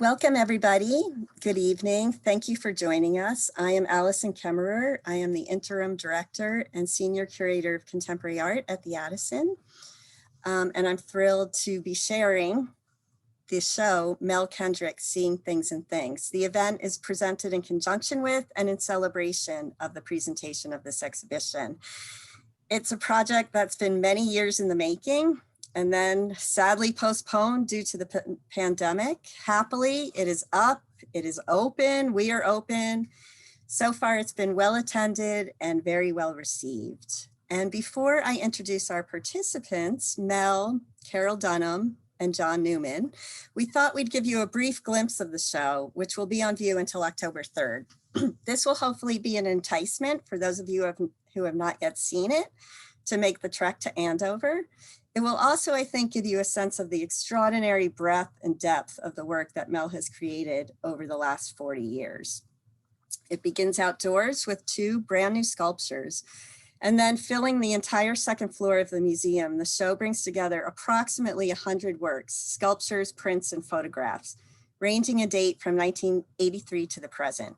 Welcome, everybody. Good evening. Thank you for joining us. I am Allison Kemmerer. I am the Interim Director and Senior Curator of Contemporary Art at the Addison. And I'm thrilled to be sharing the show, Mel Kendrick, Seeing Things and Things. The event is presented in conjunction with and in celebration of the presentation of this exhibition. It's a project that's been many years in the making, and then sadly postponed due to the pandemic. Happily, it is up, it is open, we are open. So far, it's been well attended and very well received. And before I introduce our participants, Mel, Carroll Dunham, and John Newman, we thought we'd give you a brief glimpse of the show, which will be on view until October 3rd. This will hopefully be an enticement for those of you who have not yet seen it to make the trek to Andover. It will also, I think, give you a sense of the extraordinary breadth and depth of the work that Mel has created over the last 40 years. It begins outdoors with two brand new sculptures, and then filling the entire second floor of the museum, the show brings together approximately 100 works, sculptures, prints, and photographs, ranging in date from 1983 to the present.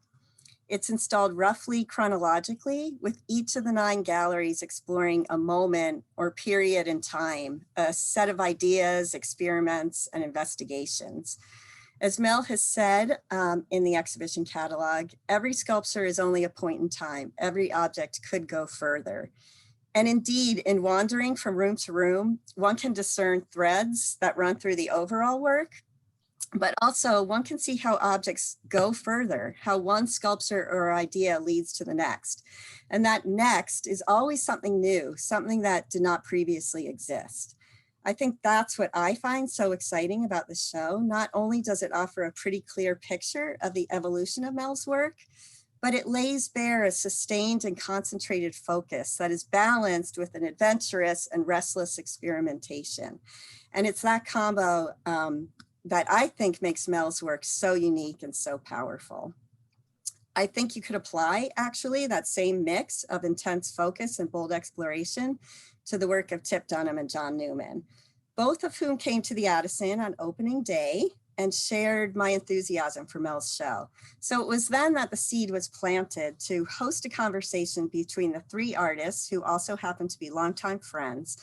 It's installed roughly chronologically, with each of the 9 galleries exploring a moment or period in time, a set of ideas, experiments, and investigations. As Mel has said in the exhibition catalog, every sculpture is only a point in time. Every object could go further. And indeed, in wandering from room to room, one can discern threads that run through the overall work, but also one can see how objects go further, how one sculpture or idea leads to the next. And that next is always something new, something that did not previously exist. I think that's what I find so exciting about the show. Not only does it offer a pretty clear picture of the evolution of Mel's work, but it lays bare a sustained and concentrated focus that is balanced with an adventurous and restless experimentation. And it's that combo that I think makes Mel's work so unique and so powerful. I think you could apply actually that same mix of intense focus and bold exploration to the work of Tip Dunham and John Newman, both of whom came to the Addison on opening day and shared my enthusiasm for Mel's show. So it was then that the seed was planted to host a conversation between the 3 artists, who also happen to be longtime friends,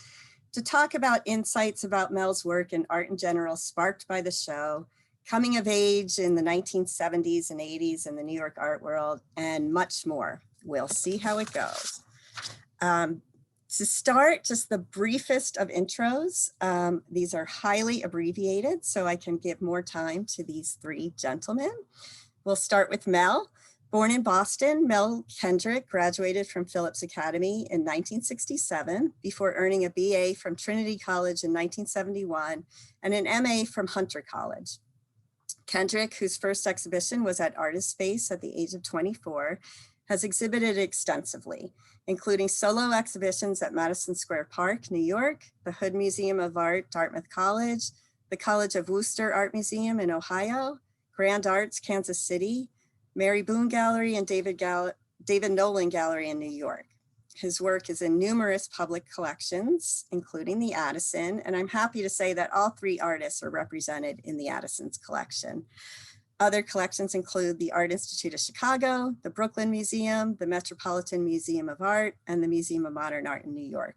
to talk about insights about Mel's work and art in general sparked by the show, coming of age in the 1970s and 80s in the New York art world, and much more. We'll see how it goes. To start, just the briefest of intros. These are highly abbreviated, so I can give more time to these 3 gentlemen. We'll start with Mel. Born in Boston, Mel Kendrick graduated from Phillips Academy in 1967 before earning a BA from Trinity College in 1971 and an MA from Hunter College. Kendrick, whose first exhibition was at Artist Space at the age of 24, has exhibited extensively, including solo exhibitions at Madison Square Park, New York, the Hood Museum of Art, Dartmouth College, the College of Wooster Art Museum in Ohio, Grand Arts, Kansas City, Mary Boone Gallery, and David Nolan Gallery in New York. His work is in numerous public collections, including the Addison, and I'm happy to say that all 3 artists are represented in the Addison's collection. Other collections include the Art Institute of Chicago, the Brooklyn Museum, the Metropolitan Museum of Art, and the Museum of Modern Art in New York,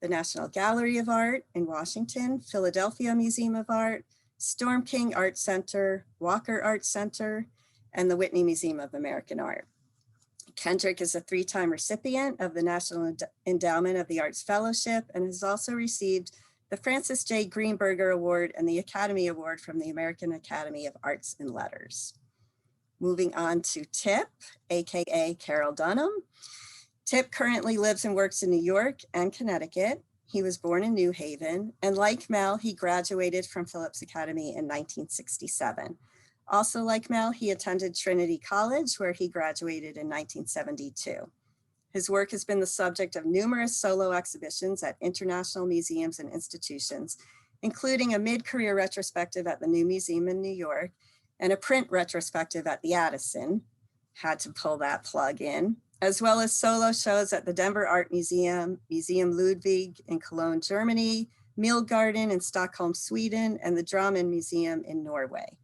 the National Gallery of Art in Washington, Philadelphia Museum of Art, Storm King Art Center, Walker Art Center, and the Whitney Museum of American Art. Kendrick is a 3-time recipient of the National Endowment of the Arts Fellowship and has also received the Francis J. Greenberger Award and the Academy Award from the American Academy of Arts and Letters. Moving on to Tip, AKA Carroll Dunham. Tip currently lives and works in New York and Connecticut. He was born in New Haven, and like Mel, he graduated from Phillips Academy in 1967. Also like Mel, he attended Trinity College, where he graduated in 1972. His work has been the subject of numerous solo exhibitions at international museums and institutions, including a mid-career retrospective at the New Museum in New York and a print retrospective at the Addison, had to pull that plug in, as well as solo shows at the Denver Art Museum, Museum Ludwig in Cologne, Germany, Mill Garden in Stockholm, Sweden, and the Drammen Museum in Norway.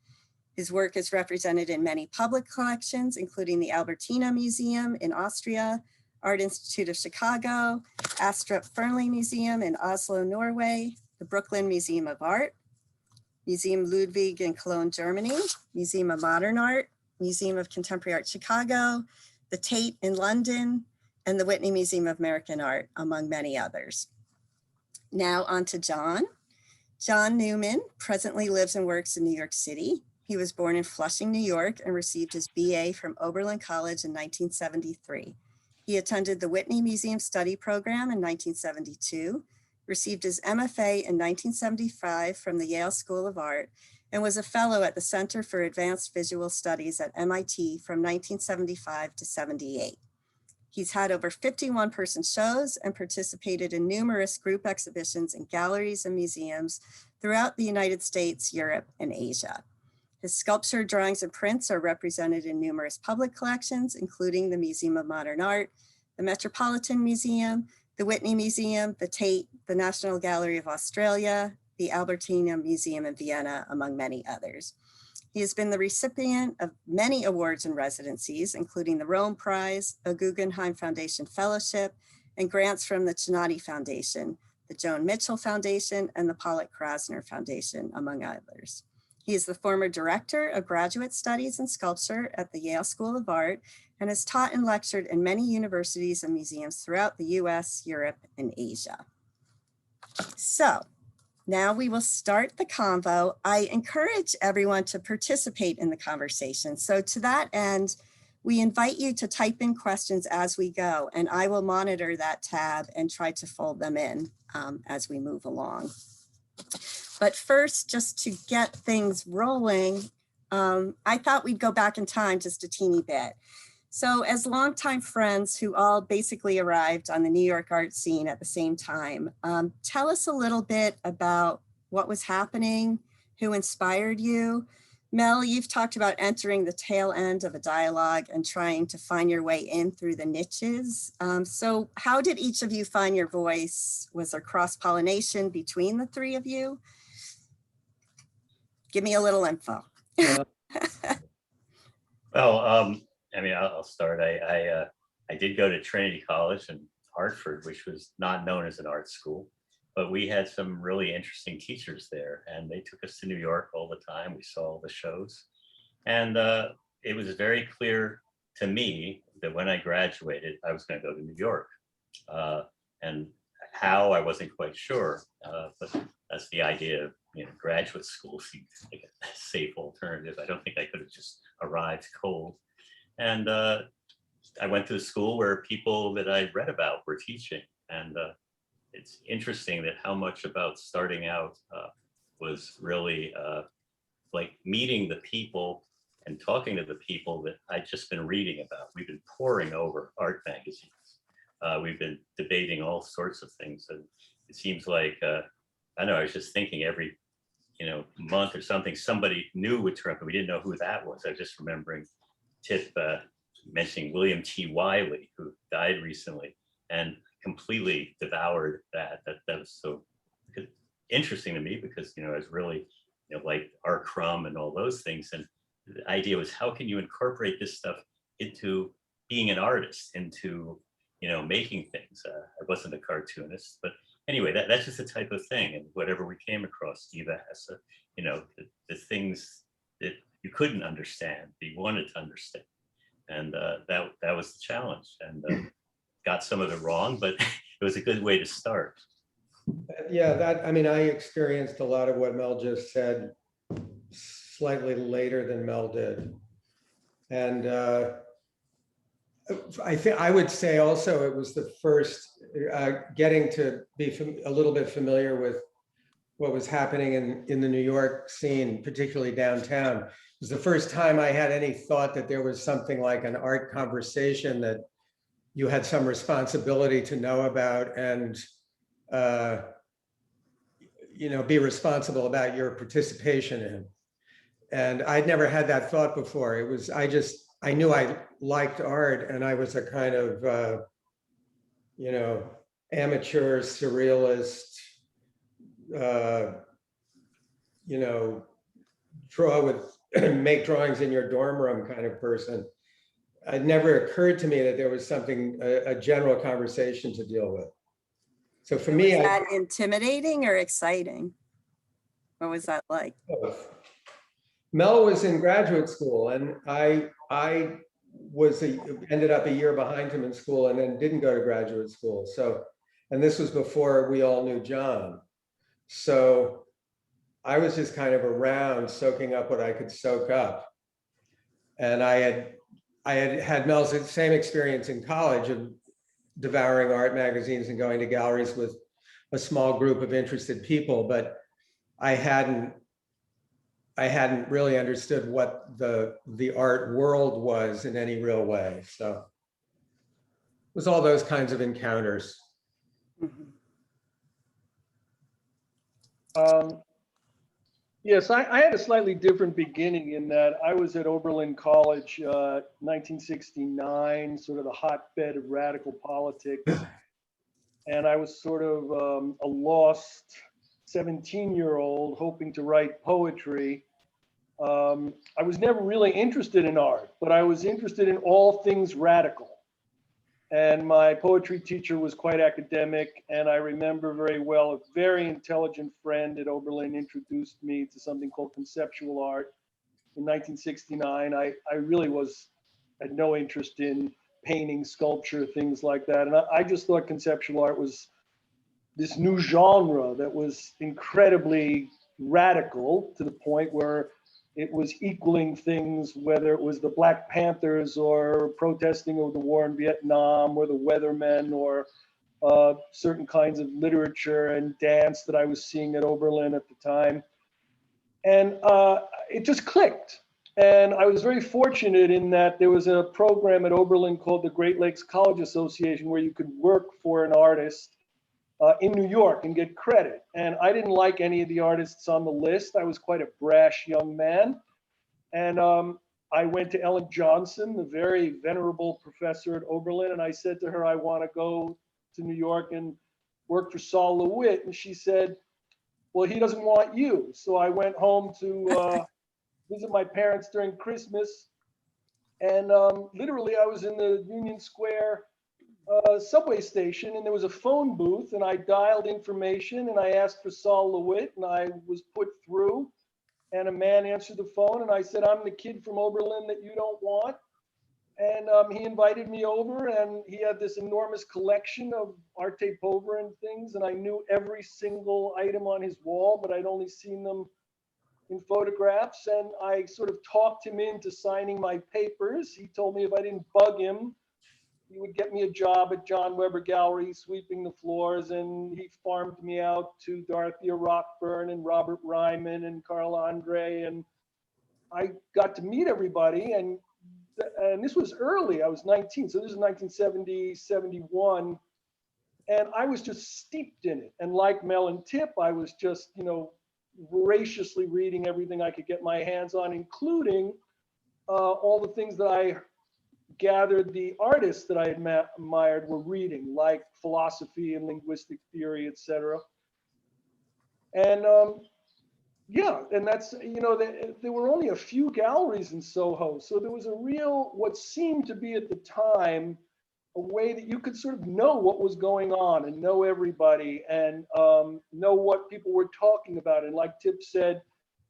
His work is represented in many public collections, including the Albertina Museum in Austria, Art Institute of Chicago, Astrup Fearnley Museum in Oslo, Norway, the Brooklyn Museum of Art, Museum Ludwig in Cologne, Germany, Museum of Modern Art, Museum of Contemporary Art, Chicago, the Tate in London, and the Whitney Museum of American Art, among many others. Now on to John. John Newman presently lives and works in New York City. He was born in Flushing, New York, and received his BA from Oberlin College in 1973. He attended the Whitney Museum Study Program in 1972, received his MFA in 1975 from the Yale School of Art, and was a fellow at the Center for Advanced Visual Studies at MIT from 1975 to 78. He's had over 51 person shows and participated in numerous group exhibitions in galleries and museums throughout the United States, Europe, and Asia. His sculpture, drawings, and prints are represented in numerous public collections, including the Museum of Modern Art, the Metropolitan Museum, the Whitney Museum, the Tate, the National Gallery of Australia, the Albertina Museum in Vienna, among many others. He has been the recipient of many awards and residencies, including the Rome Prize, a Guggenheim Foundation Fellowship, and grants from the Chinati Foundation, the Joan Mitchell Foundation, and the Pollock Krasner Foundation, among others. He is the former director of graduate studies in sculpture at the Yale School of Art and has taught and lectured in many universities and museums throughout the US, Europe, and Asia. So now we will start the convo. I encourage everyone to participate in the conversation. So to that end, we invite you to type in questions as we go, and I will monitor that tab and try to fold them in as we move along. But first, just to get things rolling, I thought we'd go back in time just a teeny bit. So as longtime friends who all basically arrived on the New York art scene at the same time, tell us a little bit about what was happening, who inspired you. Mel, you've talked about entering the tail end of a dialogue and trying to find your way in through the niches. So how did each of you find your voice? Was there cross-pollination between the three of you? Give me a little info. Well, I mean, I'll start. I did go to Trinity College in Hartford, which was not known as an art school, but we had some really interesting teachers there, and they took us to New York all the time. We saw all the shows, and it was very clear to me that when I graduated, I was going to go to New York, and how I wasn't quite sure, but that's the idea of graduate school seemed like a safe alternative. I don't think I could have just arrived cold. And I went to a school where people that I read about were teaching. And it's interesting that how much about starting out was really like meeting the people and talking to the people that I'd just been reading about. We've been poring over art magazines. We've been debating all sorts of things. And it seems like, I don't know, I was just thinking every month or something, somebody new would turn up, and we didn't know who that was. I was just remembering Tip mentioning William T. Wiley, who died recently, and completely devoured that. That was so interesting to me because, I was really, like R. Crumb and all those things. And the idea was, how can you incorporate this stuff into being an artist, into, making things? I wasn't a cartoonist, but anyway, that's just the type of thing. And whatever we came across, Eva Hesse, the things that you couldn't understand, that you wanted to understand. And that was the challenge. And got some of it wrong, but it was a good way to start. Yeah, I experienced a lot of what Mel just said slightly later than Mel did. And I would say also it was the first getting to be a little bit familiar with what was happening in the New York scene, particularly downtown. It was the first time I had any thought that there was something like an art conversation that you had some responsibility to know about and be responsible about your participation in. And I'd never had that thought before. It was, I knew I liked art, and I was a kind of, amateur surrealist, draw with make drawings in your dorm room kind of person. It never occurred to me that there was something, a general conversation to deal with. So for me, Was that intimidating or exciting? What was that like? Mel was in graduate school, and I ended up a year behind him in school, and then didn't go to graduate school. So, and this was before we all knew John. So I was just kind of around soaking up what I could soak up. And I had Mel's same experience in college of devouring art magazines and going to galleries with a small group of interested people, but I hadn't really understood what the art world was in any real way. So it was all those kinds of encounters. Yes, I had a slightly different beginning in that I was at Oberlin College, 1969, sort of the hotbed of radical politics. And I was sort of a lost 17-year-old hoping to write poetry. I was never really interested in art, but I was interested in all things radical. And my poetry teacher was quite academic, and I remember very well a very intelligent friend at Oberlin introduced me to something called conceptual art in 1969. I really had no interest in painting, sculpture, things like that. And I just thought conceptual art was this new genre that was incredibly radical to the point where it was equaling things, whether it was the Black Panthers or protesting over the war in Vietnam or the Weathermen or certain kinds of literature and dance that I was seeing at Oberlin at the time. And it just clicked. And I was very fortunate in that there was a program at Oberlin called the Great Lakes College Association where you could work for an artist in New York and get credit. And I didn't like any of the artists on the list. I was quite a brash young man. And I went to Ellen Johnson, the very venerable professor at Oberlin, and I said to her, I want to go to New York and work for Sol LeWitt. And she said, well, he doesn't want you. So I went home to visit my parents during Christmas. And literally I was in the Union Square subway station, and there was a phone booth, and I dialed information and I asked for Sol LeWitt, and I was put through, and a man answered the phone, and I said, I'm the kid from Oberlin that you don't want. And he invited me over, and he had this enormous collection of arte povera and things, and I knew every single item on his wall, but I'd only seen them in photographs. And I sort of talked him into signing my papers. He told me if I didn't bug him, he would get me a job at John Weber Gallery sweeping the floors, and he farmed me out to Dorothea Rockburn and Robert Ryman and Carl Andre, and I got to meet everybody. And this was early. I was 19, so this is 1970, 71, and I was just steeped in it. And like Mel and Tip, I was just, voraciously reading everything I could get my hands on, including all the things that I gathered the artists that I admired were reading, like philosophy and linguistic theory, etc. And yeah, and that's, there were only a few galleries in Soho. So there was a real, what seemed to be at the time, a way that you could sort of know what was going on and know everybody and know what people were talking about. And like Tip said,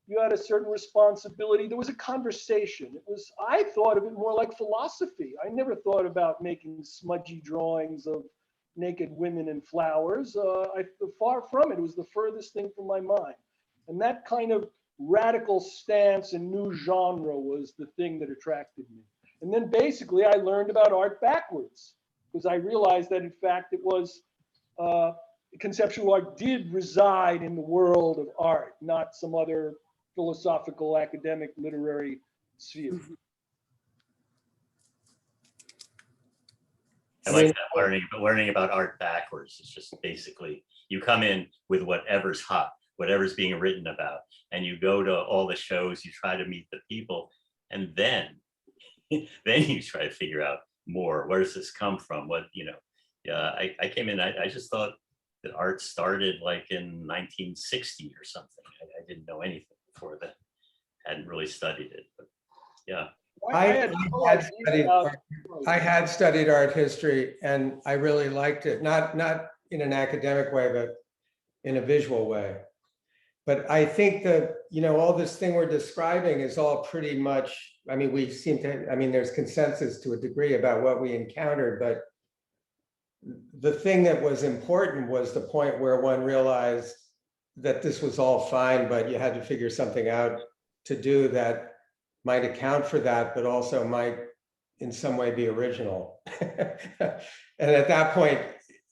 you had a certain responsibility. There was a conversation. I thought of it more like philosophy. I never thought about making smudgy drawings of naked women and flowers. Far from it. It was the furthest thing from my mind. And that kind of radical stance and new genre was the thing that attracted me. And then basically I learned about art backwards, because I realized that in fact it was, conceptual art did reside in the world of art, not some other philosophical, academic, literary sphere. I like that, learning about art backwards. It's just basically you come in with whatever's hot, whatever's being written about, and you go to all the shows, you try to meet the people, and then you try to figure out more. Where does this come from? I came in, I just thought that art started like in 1960 or something. I didn't know anything before then. hadn't really studied it. But yeah. I had studied art history and I really liked it, not in an academic way, but in a visual way. But I think that, all this thing we're describing is all pretty much, I mean, we seem to, I mean, there's consensus to a degree about what we encountered, but the thing that was important was the point where one realized that this was all fine, but you had to figure something out to do that might account for that, but also might in some way be original. And at that point,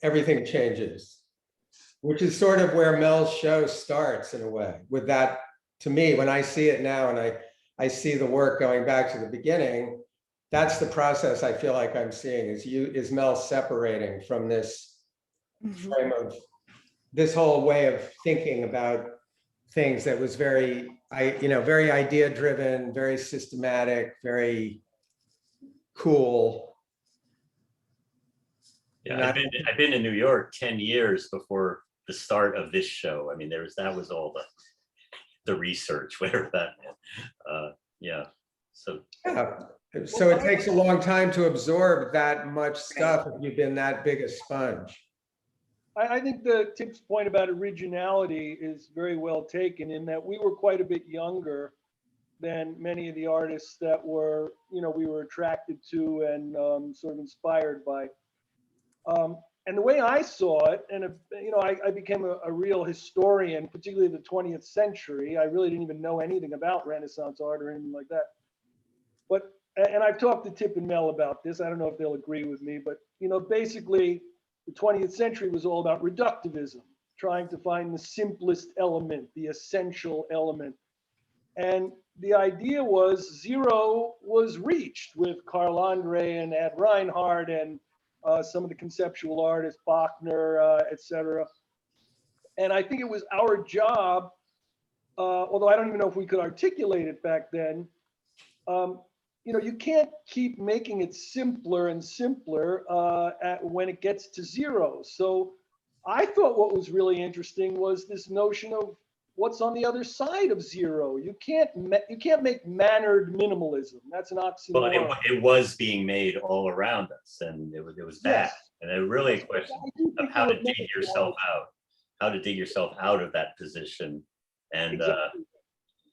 everything changes, which is sort of where Mel's show starts in a way. With that, to me, when I see it now and I see the work going back to the beginning, that's the process I feel like I'm seeing is Mel separating from this frame of this whole way of thinking about things that was very idea driven, very systematic, very cool. Yeah, I've been in New York 10 years before the start of this show. I mean, that was all the research, whatever that meant. Yeah. So it takes a long time to absorb that much stuff if you've been that big a sponge. I think the Tip's point about originality is very well taken, in that we were quite a bit younger than many of the artists that were, we were attracted to and sort of inspired by. And the way I saw it, and I became a real historian, particularly the 20th century. I really didn't even know anything about Renaissance art or anything like that. And I've talked to Tip and Mel about this. I don't know if they'll agree with me, but basically, the 20th century was all about reductivism, trying to find the simplest element, the essential element. And the idea was zero was reached with Carl Andre and Ed Reinhardt and some of the conceptual artists, Bachner, et cetera. And I think it was our job, although I don't even know if we could articulate it back then, you can't keep making it simpler and simpler when it gets to zero. So I thought what was really interesting was this notion of what's on the other side of zero. You can't make mannered minimalism. That's an oxymoron. Well, it was being made all around us, and it was bad. Yes. And it really a question of how to dig yourself out of that position. And exactly.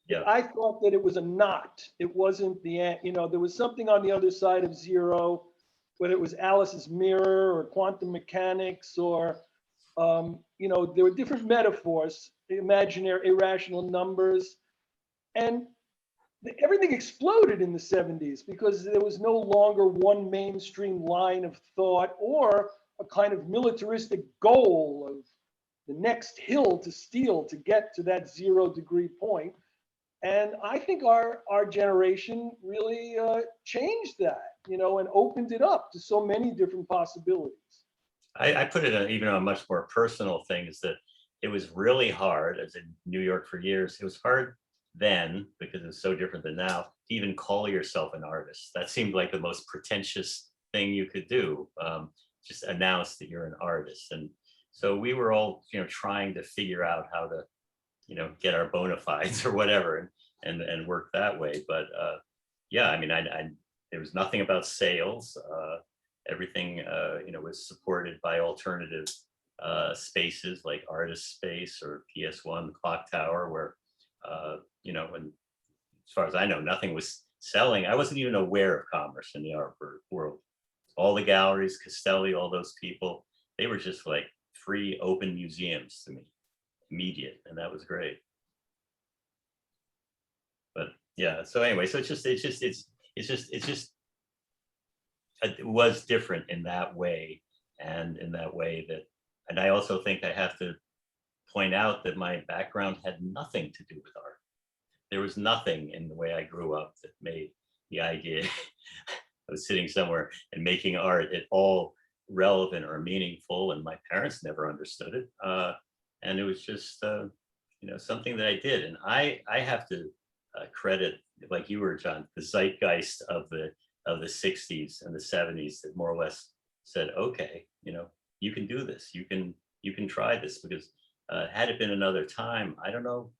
Yeah. I thought that it was a knot. It wasn't the end. There was something on the other side of zero, whether it was Alice's mirror or quantum mechanics or, there were different metaphors, imaginary, irrational numbers. And everything exploded in the 70s because there was no longer one mainstream line of thought or a kind of militaristic goal of the next hill to steal to get to that 0 degree point. And I think our generation really changed that, and opened it up to so many different possibilities. I put it even on a much more personal thing, is that it was really hard, as in New York for years, it was hard then, because it's so different than now, to even call yourself an artist. That seemed like the most pretentious thing you could do, just announce that you're an artist. And so we were all, trying to figure out how to, get our bona fides or whatever and work that way. But yeah, I mean, there was nothing about sales. Everything, was supported by alternative spaces like Artist Space or PS1, the Clock Tower, where, and as far as I know, nothing was selling. I wasn't even aware of commerce in the art world. All the galleries, Castelli, all those people, they were just like free open museums to me, immediate, and that was great. But yeah, so anyway, so it was different in that way, and in that way that, and I also think I have to point out that my background had nothing to do with art. There was nothing in the way I grew up that made the idea of sitting somewhere and making art at all relevant or meaningful, and my parents never understood it. And it was just, something that I did. And I have to credit, like you were, John, the zeitgeist of the 60s and the 70s that more or less said, okay, you can do this, you can try this, because had it been another time, I don't know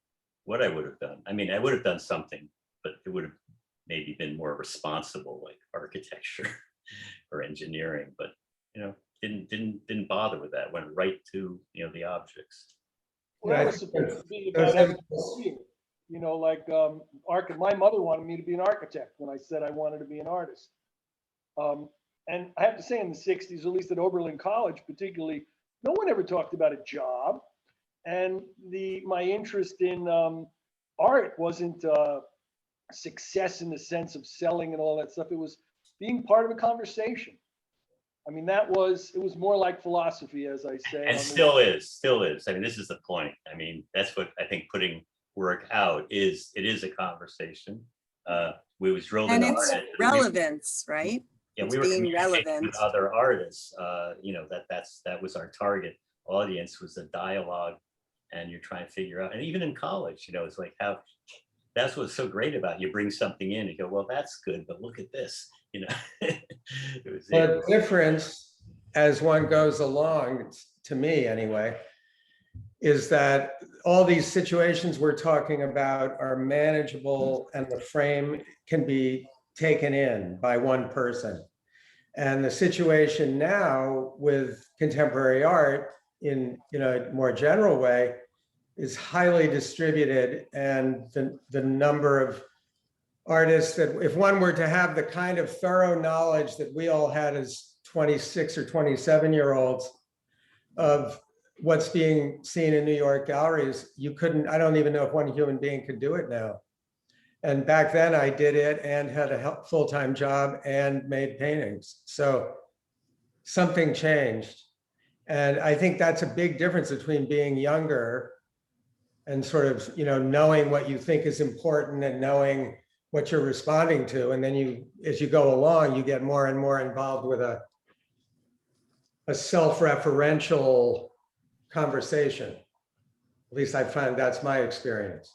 what I would have done. I mean, I would have done something, but it would have maybe been more responsible, like architecture or engineering, but didn't bother with that. Went right to the objects. Well, that was supposed to be about having a career. Like my mother wanted me to be an architect when I said I wanted to be an artist. And I have to say, in the 60s, at least at Oberlin College particularly, no one ever talked about a job. And my interest in art wasn't success in the sense of selling and all that stuff. It was being part of a conversation. I mean, it was more like philosophy, as I say. And still is. I mean, this is the point. I mean, that's what I think putting work out is. It is a conversation. We was drilled and in it's art. relevance, right? Yeah, It's we were being communicating relevant with other artists. That was our target audience, was the dialogue, and you're trying to figure out. And even in college, it's like how. That's what's so great about it. You bring something in, you go, well, that's good, but look at this. The difference as one goes along, to me anyway, is that all these situations we're talking about are manageable and the frame can be taken in by one person. And the situation now with contemporary art in a more general way is highly distributed, and the number of artists that, if one were to have the kind of thorough knowledge that we all had as 26 or 27-year-olds of what's being seen in New York galleries, I don't even know if one human being could do it now. And back then I did it and had a full-time job and made paintings. So something changed. And I think that's a big difference between being younger and sort of, knowing what you think is important and knowing what you're responding to. And then as you go along, you get more and more involved with a self-referential conversation. At least I find that's my experience.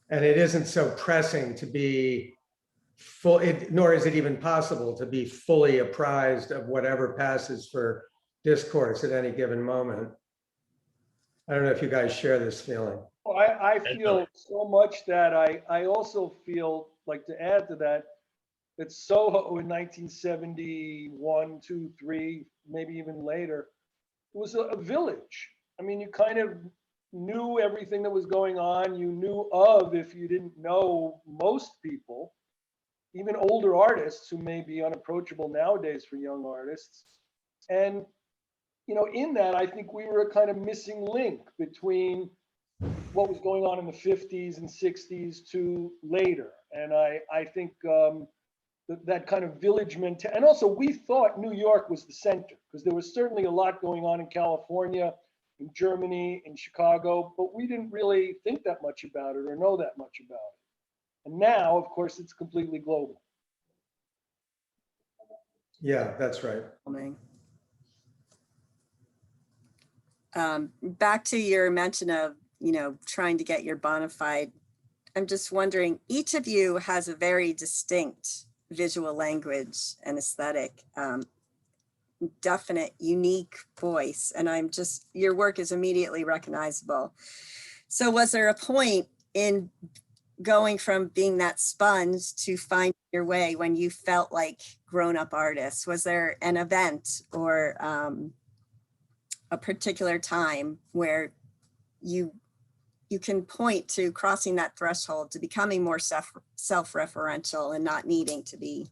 And it isn't so pressing to be nor is it even possible to be fully apprised of whatever passes for discourse at any given moment. I don't know if you guys share this feeling. Well, I feel so much that I also feel like, to add to that, that Soho in 1971, 2, 3, maybe even later, was a village. I mean, you kind of knew everything that was going on. You knew of, if you didn't know most people, even older artists who may be unapproachable nowadays for young artists. And, in that, I think we were a kind of missing link between what was going on in the 50s and 60s to later. And I think that kind of village mentality, and also we thought New York was the center, because there was certainly a lot going on in California, in Germany, in Chicago, but we didn't really think that much about it or know that much about it. And now, of course, it's completely global. Yeah, that's right. Back to your mention of, trying to get your bona fide, I'm just wondering, each of you has a very distinct visual language and aesthetic, definite, unique voice. And your work is immediately recognizable. So was there a point in going from being that sponge to find your way when you felt like grown-up artists? Was there an event or a particular time where you can point to crossing that threshold to becoming more self-referential and not needing to be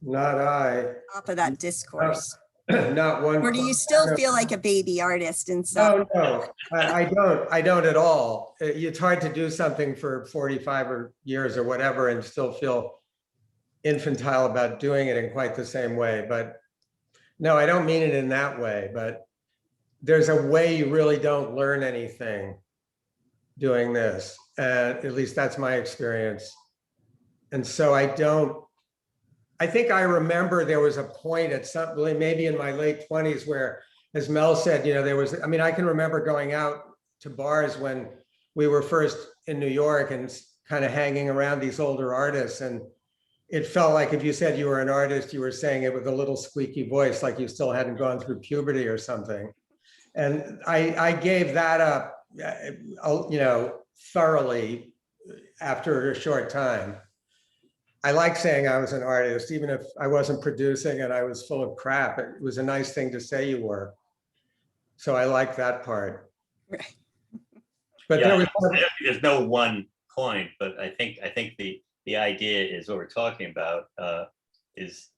Not I. top of that discourse? Not one. Or do you still feel like a baby artist inside? No, I don't at all. It's hard to do something for 45 years or whatever and still feel infantile about doing it in quite the same way. But no, I don't mean it in that way, but there's a way you really don't learn anything doing this. At least that's my experience. And so I think I remember there was a point at maybe in my late 20s where, as Mel said, I can remember going out to bars when we were first in New York and kind of hanging around these older artists. And it felt like if you said you were an artist, you were saying it with a little squeaky voice, like you still hadn't gone through puberty or something. And I gave that up, thoroughly after a short time. I like saying I was an artist, even if I wasn't producing and I was full of crap. It was a nice thing to say you were. So I like that part. Right. But Yeah, there was there's no one point, but I think the idea is what we're talking about is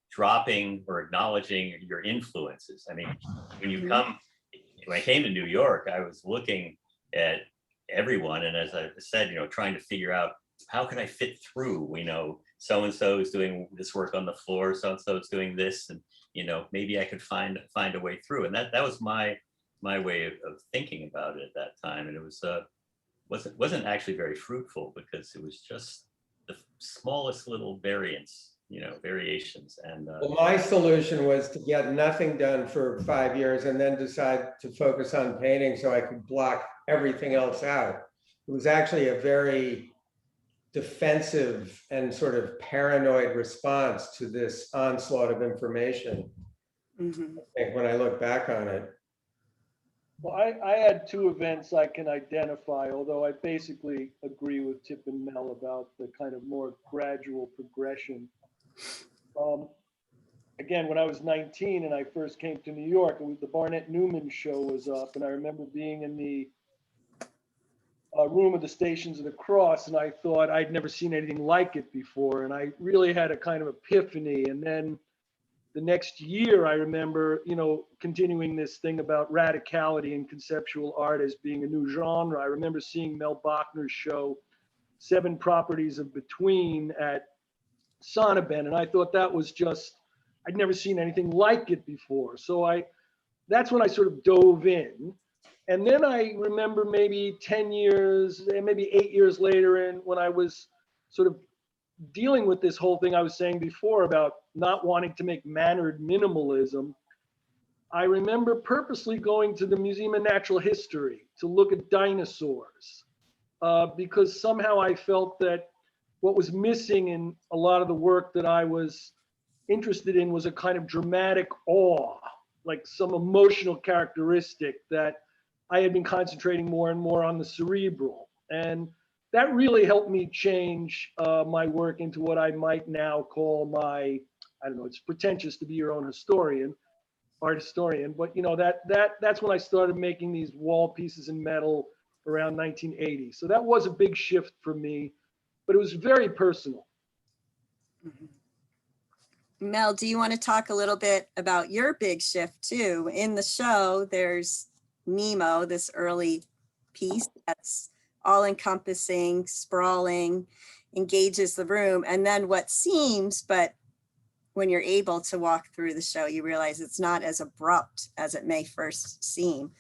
dropping or acknowledging your influences. I mean, when I came to New York, I was looking at everyone, and as I said, trying to figure out how can I fit through. We know so and so is doing this work on the floor, so and so is doing this, and maybe I could find a way through. And that was my way of thinking about it at that time, and it was wasn't actually very fruitful because it was just the smallest little variations. And well, my solution was to get nothing done for 5 years and then decide to focus on painting so I could block everything else out. It was actually a very defensive and sort of paranoid response to this onslaught of information. I think when I look back on it. Well, I had two events I can identify, although I basically agree with Tip and Mel about the kind of more gradual progression. Again, when I was 19 and I first came to New York, the Barnett Newman show was up, and I remember being in the room of the Stations of the Cross, and I thought I'd never seen anything like it before, and I really had a kind of epiphany. And then the next year, I remember, continuing this thing about radicality and conceptual art as being a new genre. I remember seeing Mel Bachner's show, 7 Properties of Between, at Sonnabend, and I thought that was just, I'd never seen anything like it before. So that's when I sort of dove in. And then I remember maybe 10 years, maybe 8 years later, and when I was sort of dealing with this whole thing I was saying before about not wanting to make mannered minimalism, I remember purposely going to the Museum of Natural History to look at dinosaurs, because somehow I felt that what was missing in a lot of the work that I was interested in was a kind of dramatic awe, like some emotional characteristic that I had been concentrating more and more on the cerebral. And that really helped me change my work into what I might now call my, I don't know, it's pretentious to be your own art historian, but that's when I started making these wall pieces in metal around 1980. So that was a big shift for me, but it was very personal. Mel, do you want to talk a little bit about your big shift too? In the show, there's Nemo, this early piece that's all-encompassing, sprawling, engages the room. And then what seems, but when you're able to walk through the show, you realize it's not as abrupt as it may first seem.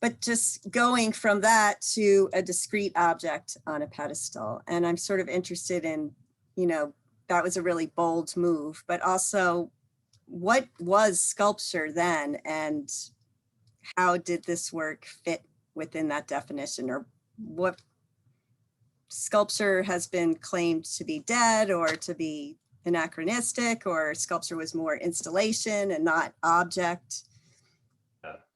But just going from that to a discrete object on a pedestal. And I'm sort of interested in, that was a really bold move, but also what was sculpture then, and how did this work fit within that definition? Or what sculpture has been claimed to be dead or to be anachronistic, or sculpture was more installation and not object?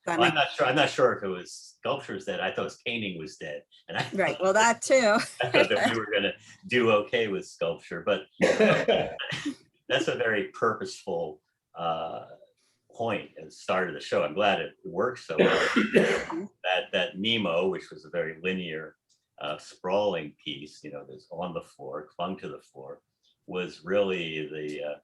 Well, I'm not sure if it was sculptures that I thought painting was dead. And right. Well, that too. I thought that we were going to do okay with sculpture, but that's a very purposeful point at the start of the show. I'm glad it worked so well. that Nemo, which was a very linear, sprawling piece, that's on the floor, clung to the floor, was really the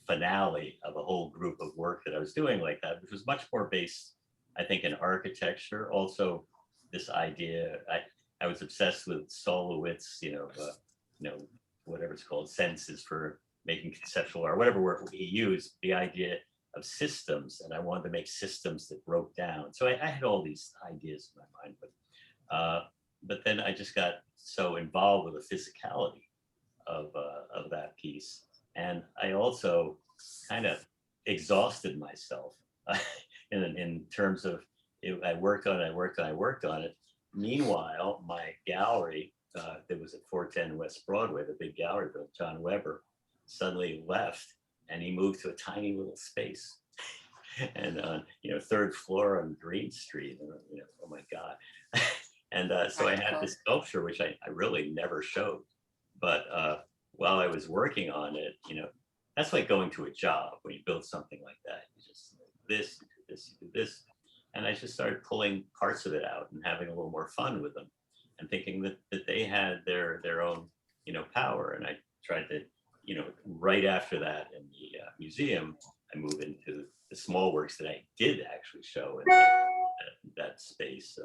finale of a whole group of work that I was doing like that, which was much more based, I think, in architecture. Also, this idea, I was obsessed with Solowitz, whatever it's called, senses for making conceptual art, whatever word he used, the idea of systems, and I wanted to make systems that broke down. So I had all these ideas in my mind, but then I just got so involved with the physicality of that piece, and I also kind of exhausted myself in terms of I worked on it. Meanwhile, my gallery that was at 410 West Broadway, the big gallery built, John Weber, suddenly left, and he moved to a tiny little space, and 3rd floor on Green Street. Oh my God! And so I had this sculpture, which I really never showed. But while I was working on it, you know, that's like going to a job when you build something like that. You just this, you do this, you do this. And I just started pulling parts of it out and having a little more fun with them and thinking that they had their own, you know, power. And I tried to, you know, right after that in the museum, I moved into the small works that I did actually show in that space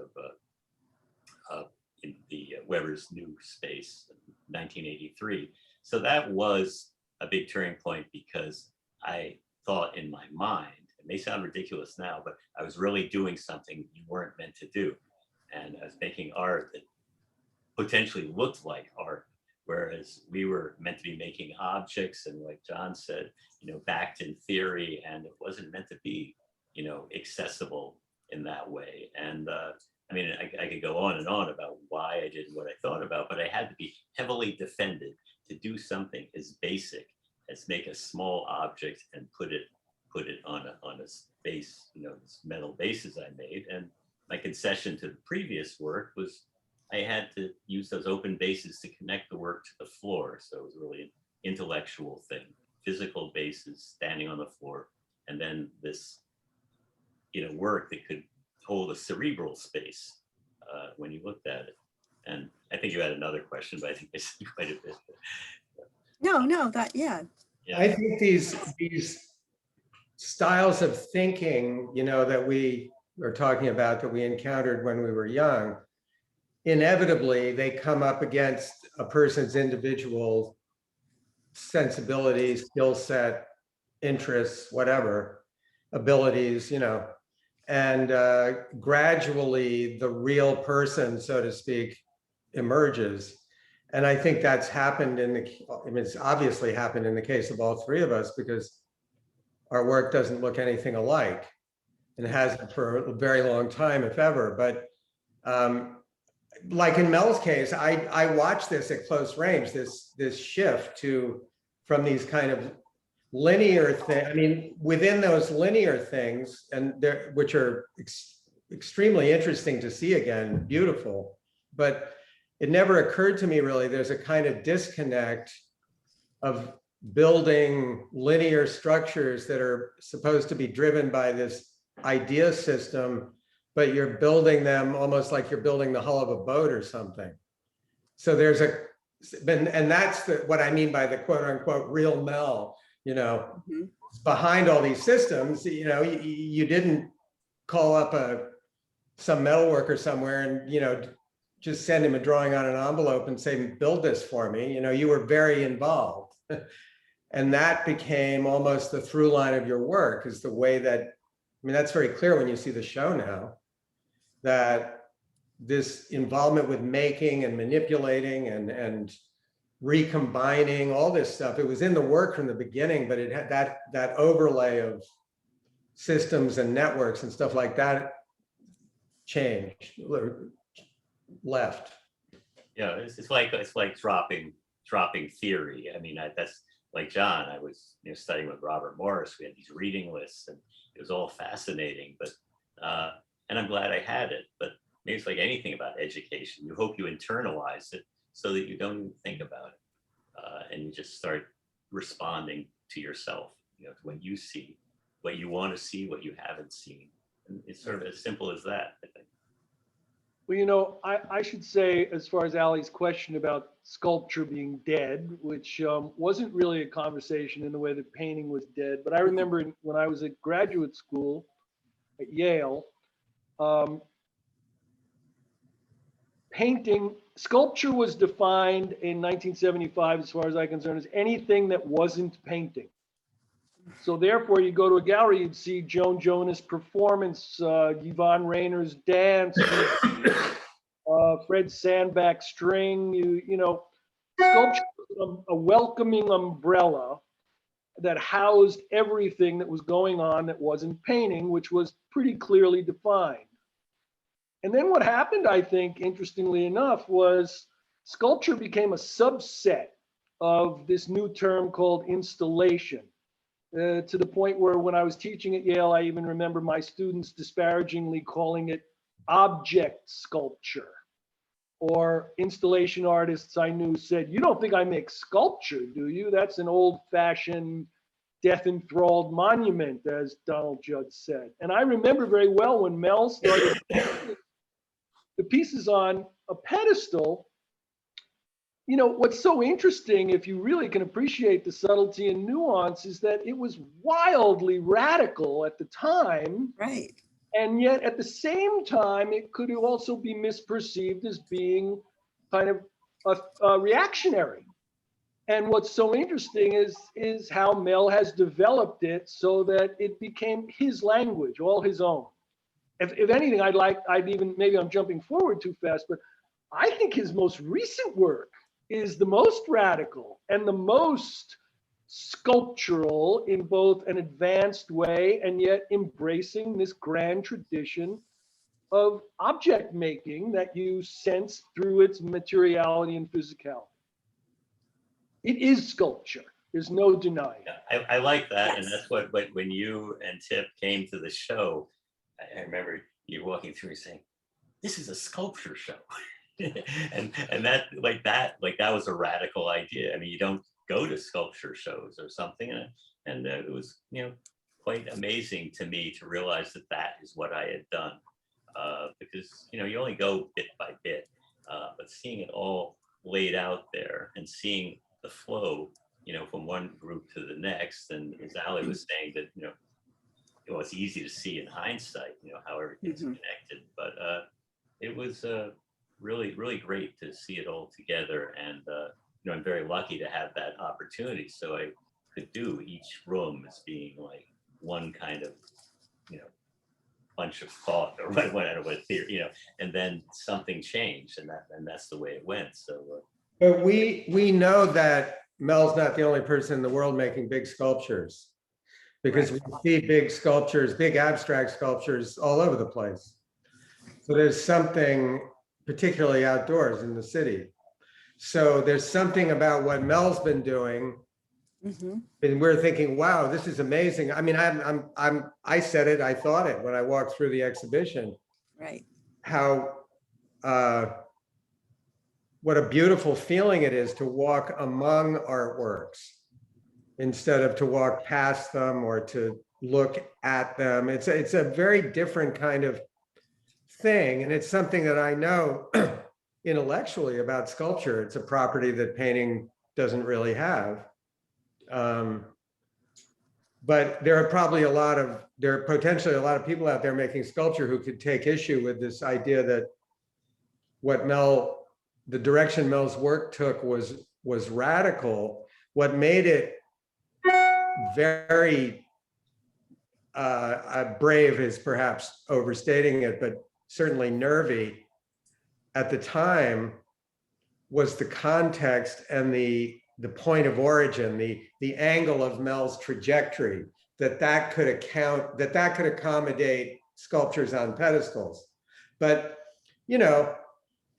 of in the Weber's new space in 1983. So that was a big turning point because I thought in my mind, it may sound ridiculous now, but I was really doing something you weren't meant to do. And I was making art that potentially looked like art, whereas we were meant to be making objects and, like John said, you know, backed in theory, and it wasn't meant to be, you know, accessible in that way. And I mean, I could go on and on about why I did what I thought about, but I had to be heavily defended to do something as basic as make a small object and put it on a base, you know, this metal bases I made. And my concession to the previous work was I had to use those open bases to connect the work to the floor. So it was really an intellectual thing, physical bases standing on the floor, and then this, you know, work that could hold a cerebral space when you looked at it. And I think you had another question, but I think I said quite a bit. No, yeah. I think these styles of thinking, you know, that we are talking about, that we encountered when we were young, inevitably they come up against a person's individual sensibilities, skill set, interests, whatever, abilities, you know, and gradually the real person, so to speak, emerges. And I think that's happened I mean, it's obviously happened in the case of all three of us, because our work doesn't look anything alike and hasn't for a very long time, if ever. But like in Mel's case, I watched this at close range, this shift from these kind of linear things. I mean, within those linear things, and which are extremely interesting to see again, beautiful, but it never occurred to me really there's a kind of disconnect of building linear structures that are supposed to be driven by this idea system, but you're building them almost like you're building the hull of a boat or something. So there's and that's what I mean by the quote unquote real Mel, you know, behind all these systems. You know, you didn't call up some metal worker somewhere and, you know, just send him a drawing on an envelope and say, build this for me. You know, you were very involved. And that became almost the through line of your work, is the way that, I mean, that's very clear when you see the show now, that this involvement with making and manipulating and recombining all this stuff, it was in the work from the beginning, but it had that overlay of systems and networks and stuff like that changed, left. Yeah, it's like dropping theory. I mean, that's like John. I was, you know, studying with Robert Morris. We had these reading lists, and it was all fascinating. But and I'm glad I had it. But maybe it's like anything about education. You hope you internalize it so that you don't even think about it, and you just start responding to yourself. You know, when you see what you want to see, what you haven't seen, and it's sort of as simple as that, I think. Well, you know, I should say, as far as Ali's question about sculpture being dead, which wasn't really a conversation in the way that painting was dead, but I remember when I was at graduate school at Yale, sculpture was defined in 1975, as far as I'm concerned, as anything that wasn't painting. So therefore, you go to a gallery, you'd see Joan Jonas' performance, Yvonne Rainer's dance, Fred Sandback string. You know, sculpture was a welcoming umbrella that housed everything that was going on that wasn't painting, which was pretty clearly defined. And then what happened, I think, interestingly enough, was sculpture became a subset of this new term called installation. To the point where when I was teaching at Yale, I even remember my students disparagingly calling it object sculpture. or installation artists I knew said, "You don't think I make sculpture, do you? That's an old-fashioned death-enthralled monument," as Donald Judd said. And I remember very well when Mel started the pieces on a pedestal. You know, what's so interesting, if you really can appreciate the subtlety and nuance, is that it was wildly radical at the time. Right. And yet at the same time, it could also be misperceived as being kind of a reactionary. And what's so interesting is how Mel has developed it so that it became his language, all his own. If anything, maybe I'm jumping forward too fast, but I think his most recent work is the most radical and the most sculptural in both an advanced way and yet embracing this grand tradition of object making that you sense through its materiality and physicality. It is sculpture. There's no denying it. Yeah, I like that. And Yes. that's what when you and Tip came to the show, I remember you walking through and saying, "This is a sculpture show." and that was a radical idea. I mean, you don't go to sculpture shows or something, and it was, you know, quite amazing to me to realize that that is what I had done, because, you know, you only go bit by bit, but seeing it all laid out there and seeing the flow, you know, from one group to the next, and as Ali was saying, that, you know, well, it's easy to see in hindsight, you know, how everything's connected, but it was really, really great to see it all together. And, you know, I'm very lucky to have that opportunity. So I could do each room as being like one kind of, you know, bunch of thought or what theory, you know, and then something changed, and that's the way it went. So, But we know that Mel's not the only person in the world making big sculptures, because we see big sculptures, big abstract sculptures all over the place. So there's something particularly outdoors in the city. So there's something about what Mel's been doing, and we're thinking, wow, this is amazing. I mean, I said it, I thought it when I walked through the exhibition. Right. How what a beautiful feeling it is to walk among artworks instead of to walk past them or to look at them. It's a very different kind of thing, and it's something that I know intellectually about sculpture. It's a property that painting doesn't really have. But there are potentially a lot of people out there making sculpture who could take issue with this idea that the direction Mel's work took was radical. What made it very brave is perhaps overstating it, but certainly nervy at the time was the context and the point of origin, the angle of Mel's trajectory, that could accommodate sculptures on pedestals. But, you know,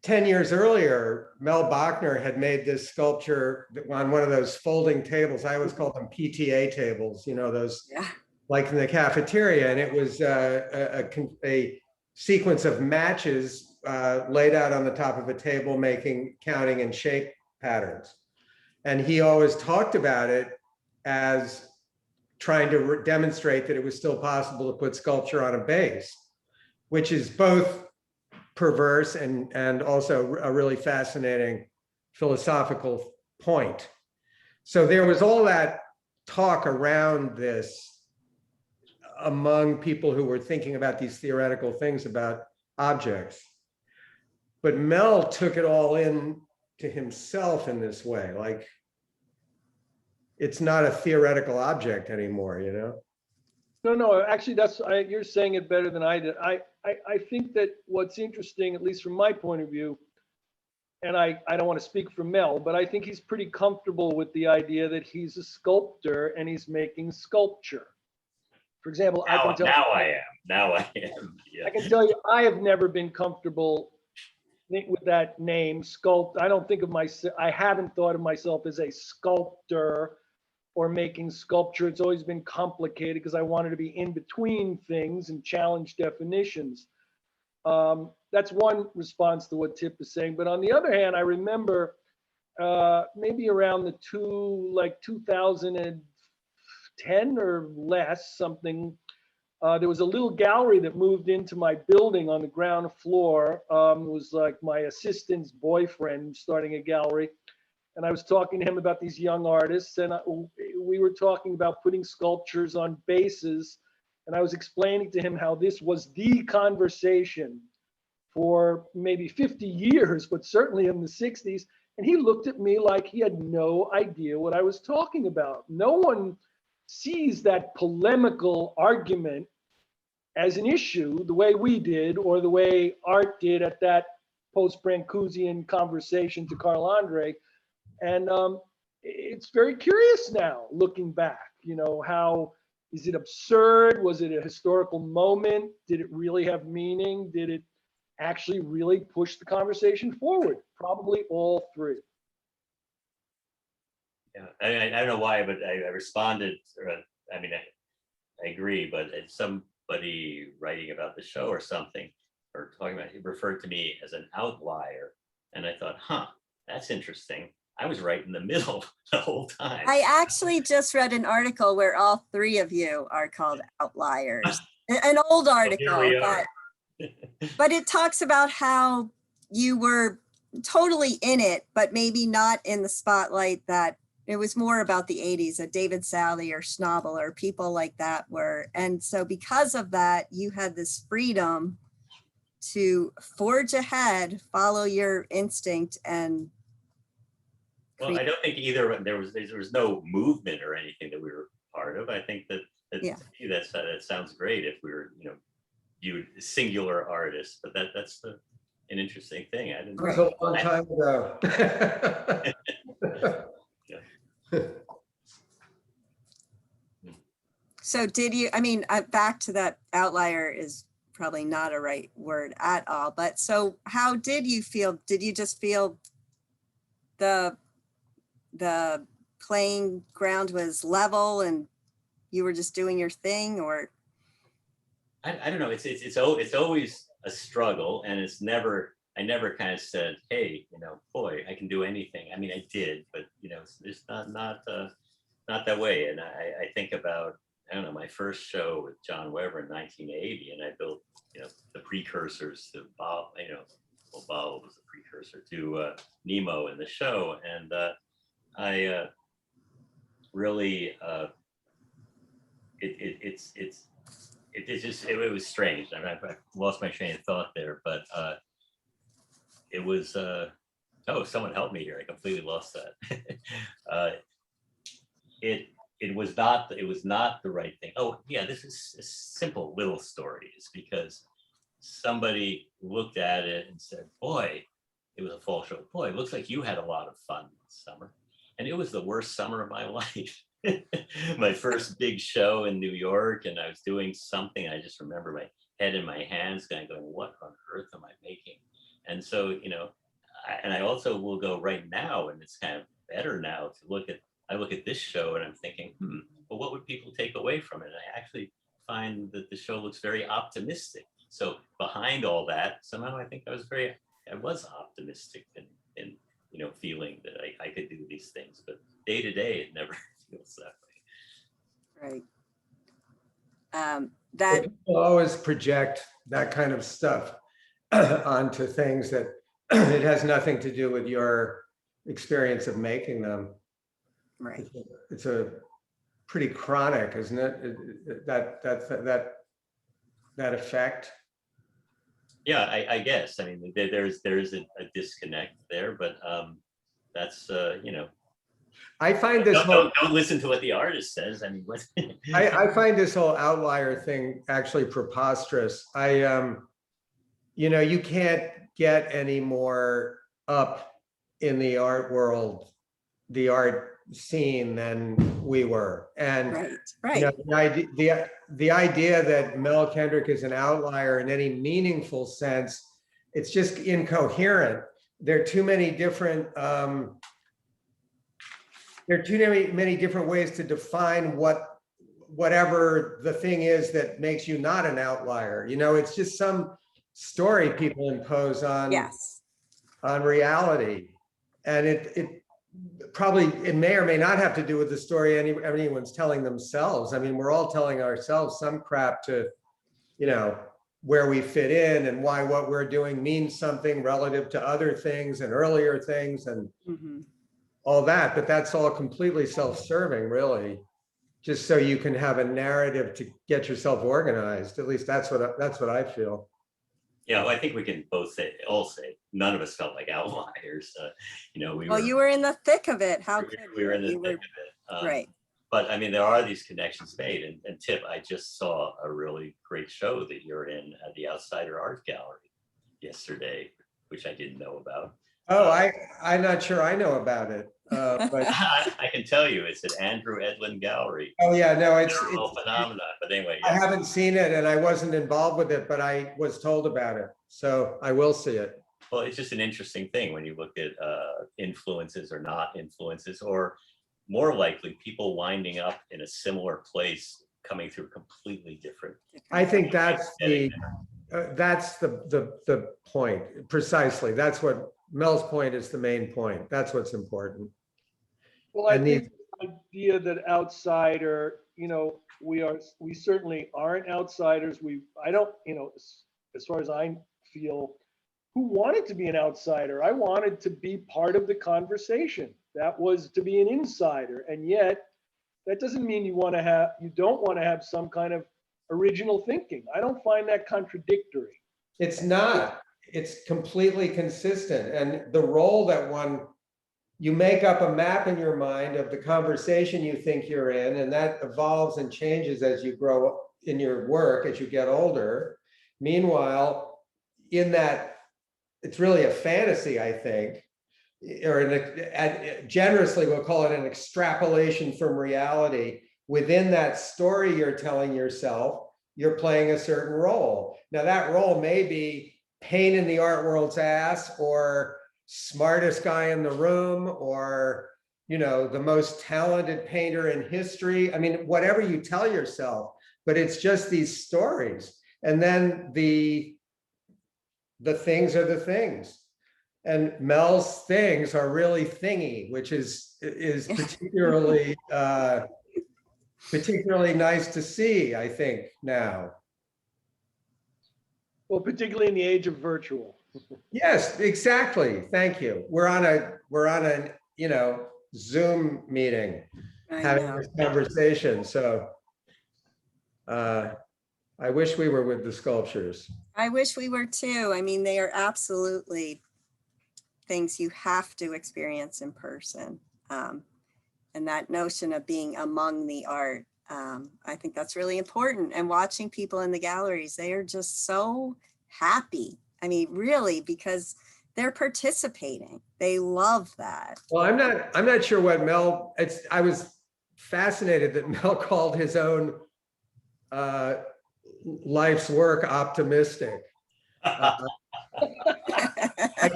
10 years earlier, Mel Bachner had made this sculpture on one of those folding tables. I always call them PTA tables, you know, those like in the cafeteria. And it was a sequence of matches laid out on the top of a table, counting and shape patterns. And he always talked about it as trying to demonstrate that it was still possible to put sculpture on a base, which is both perverse and also a really fascinating philosophical point. So there was all that talk around this among people who were thinking about these theoretical things about objects. But Mel took it all in to himself in this way, like it's not a theoretical object anymore, you know? No, actually, you're saying it better than I did. I think that what's interesting, at least from my point of view, and I don't want to speak for Mel, but I think he's pretty comfortable with the idea that he's a sculptor and he's making sculpture. For example, now I am. Yeah. I can tell you, I have never been comfortable with that name, sculpt. I haven't thought of myself as a sculptor or making sculpture. It's always been complicated because I wanted to be in between things and challenge definitions. That's one response to what Tip is saying. But on the other hand, I remember maybe around the 2010 or less, something, there was a little gallery that moved into my building on the ground floor. It was like my assistant's boyfriend starting a gallery. And I was talking to him about these young artists, and we were talking about putting sculptures on bases. And I was explaining to him how this was the conversation for maybe 50 years, but certainly in the 60s. And he looked at me like he had no idea what I was talking about. No one sees that polemical argument as an issue the way we did, or the way Art did at that post-Brancusian conversation to Carl Andre. And it's very curious now, looking back, how, is it absurd? Was it a historical moment? Did it really have meaning? Did it actually really push the conversation forward? Probably all three. Yeah, I don't know why, but I responded, or I mean, I agree, but it's somebody writing about the show or something, or talking about, he referred to me as an outlier. And I thought, that's interesting. I was right in the middle the whole time. I actually just read an article where all three of you are called outliers. An old article, but it talks about how you were totally in it, but maybe not in the spotlight. That it was more about the 80s, that David Sally or Schnabel or people like that were. And so because of that, you had this freedom to forge ahead, follow your instinct, and well, I don't think either. There was no movement or anything that we were part of. I think that that sounds great if we were, viewed singular artists. But that's an interesting thing. I didn't. That was a long time ago. So did you? I mean, back to that, outlier is probably not a right word at all. But so, how did you feel? Did you just feel the playing ground was level and you were just doing your thing, or? I don't know. It's always a struggle, and I never kind of said, hey, boy, I can do anything. I mean, I did, but it's not that way. And I think about, I don't know, my first show with John Weber in 1980, and I built, the precursors to Bob, Bob was the precursor to Nemo in the show. And I really, it was strange. I mean, I lost my train of thought there, but it was, someone help me here. I completely lost that. It was not the right thing. Oh yeah, this is a simple little story. It's because somebody looked at it and said, boy, it was a fall show. Boy, it looks like you had a lot of fun this summer. And it was the worst summer of my life. My first big show in New York, and I was doing something. I just remember my head in my hands going, what on earth am I making? And so, and I also will go right now, and it's kind of better now to I look at this show and I'm thinking, well, what would people take away from it? And I actually find that the show looks very optimistic. So behind all that, somehow I think I was optimistic and feeling that I could do these things, but day to day, it never feels that way. Right. That people always project that kind of stuff onto things that it has nothing to do with your experience of making them. Right. It's a pretty chronic, isn't it? That effect. Yeah, I guess. I mean, there's a disconnect there, but that's I find this don't listen to what the artist says. I mean, what? I find this whole outlier thing actually preposterous. You can't get any more up in the art world, the art scene, than we were. And the idea that Mel Kendrick is an outlier in any meaningful sense, it's just incoherent. There are too many different many different ways to define whatever the thing is that makes you not an outlier. It's just some story people impose on Yes. reality. And it probably, it may or may not have to do with the story anyone's telling themselves. I mean, we're all telling ourselves some crap to, you know, where we fit in and why what we're doing means something relative to other things and earlier things and all that. But that's all completely self-serving, really, just so you can have a narrative to get yourself organized. At least that's what I feel. Yeah, well, I think we can all say none of us felt like outliers. You know, Well, you were in the thick of it. How could we were in the you? thick of it. Right. But I mean, there are these connections made. And Tip, I just saw a really great show that you're in at the Outsider Art Gallery yesterday, which I didn't know about. Oh, I'm not sure I know about it. But I can tell you, it's at Andrew Edlin Gallery. oh yeah, no, it's phenomenon. But anyway, I yeah. haven't seen it and I wasn't involved with it, but I was told about it, so I will see it. Well, it's just an interesting thing when you look at influences or not influences, or more likely people winding up in a similar place, coming through completely different. I think that's the point precisely. That's what Mel's point is, the main point. That's what's important. Well, I think the idea that outsider, you know, we certainly aren't outsiders. I don't, you know, as far as I feel, who wanted to be an outsider? I wanted to be part of the conversation. That was to be an insider. And yet that doesn't mean you don't want to have some kind of original thinking. I don't find that contradictory. It's not. It's completely consistent. And the role that you make up a map in your mind of the conversation you think you're in, and that evolves and changes as you grow in your work, as you get older. Meanwhile, in that, it's really a fantasy, I think, or generously we'll call it an extrapolation from reality. Within that story you're telling yourself, you're playing a certain role. Now that role may be pain in the art world's ass, or smartest guy in the room, or, you know, the most talented painter in history. I mean, whatever you tell yourself, but it's just these stories. And then the things are the things. And Mel's things are really thingy, which is particularly particularly nice to see, I think, now. Well, particularly in the age of virtual. Yes, exactly. Thank you. We're on a you know, Zoom meeting, having this conversation. So I wish we were with the sculptures. I wish we were too. I mean, they are absolutely things you have to experience in person. And that notion of being among the art, I think that's really important. And watching people in the galleries, they are just so happy. I mean, really, because they're participating. They love that. Well, I'm not sure what Mel, I was fascinated that Mel called his own life's work optimistic. I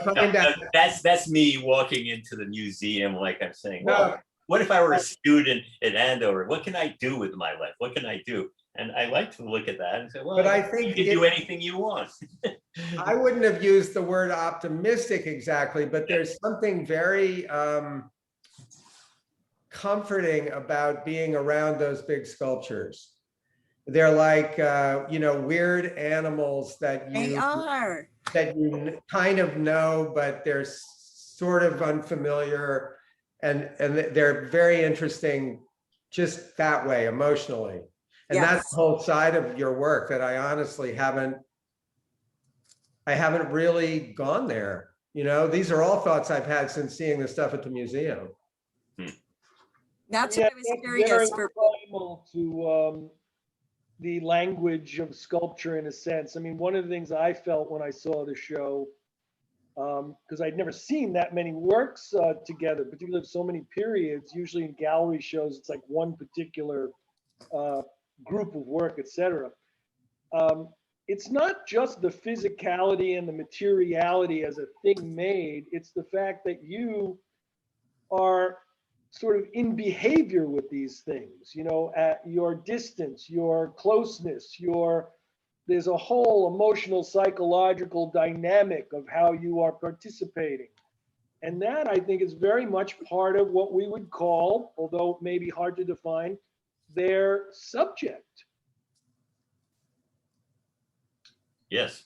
find out that's me walking into the museum, like I'm saying, No. well, what if I were a student at Andover? What can I do with my life? What can I do? And I like to look at that and say, well, But I think you can do anything you want. I wouldn't have used the word optimistic exactly, but there's something very comforting about being around those big sculptures. They're like, you know, weird animals that They are. kind of know, but they're sort of unfamiliar, and they're very interesting just that way, emotionally. And Yes. that's the whole side of your work that I honestly haven't really gone there. You know, these are all thoughts I've had since seeing the stuff at the museum. That's Yeah, what I was that's curious very for. primal to the language of sculpture, in a sense. I mean, one of the things I felt when I saw the show, because I'd never seen that many works together, particularly so many periods. Usually in gallery shows, it's like one particular group of work, etc. It's not just the physicality and the materiality as a thing made. It's the fact that you are sort of in behavior with these things, you know, at your distance, your closeness, there's a whole emotional, psychological dynamic of how you are participating. And that, I think, is very much part of what we would call, although it may be hard to define, their subject. Yes.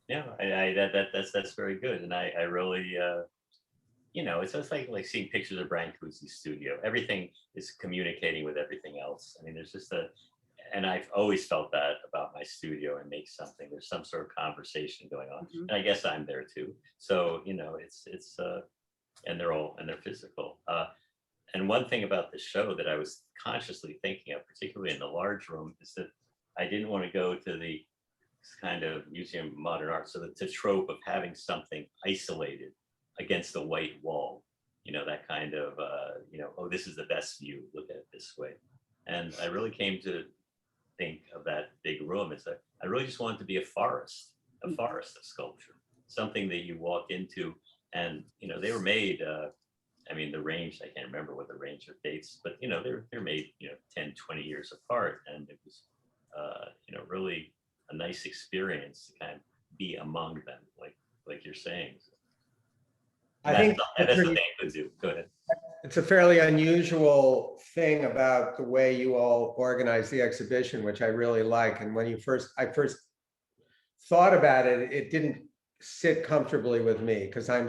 Yeah, that's very good. And I really, you know, it's just like seeing pictures of Brancusi's studio. Everything is communicating with everything else. I mean, there's just and I've always felt that about my studio and make something. There's some sort of conversation going on, and I guess I'm there too. So you know, it's and they're physical. And one thing about the show that I was consciously thinking of, particularly in the large room, is that I didn't want to go to the kind of Museum of Modern Art, so that the trope of having something isolated against a white wall, you know, that kind of, you know, oh, this is the best view, look at it this way. And I really came to think of that big room as that I really just wanted to be a forest of sculpture, something that you walk into. And, you know, they were made, I mean, the range, I can't remember what the range of dates, but, you know, they're made, you know, 10, 20 years apart. And it was, you know, really a nice experience to kind of be among them, like you're saying. I think that's the thing I could do. Go ahead. it's a fairly unusual thing about the way you all organize the exhibition, which I really like. And when I first thought about it, it didn't sit comfortably with me because I'm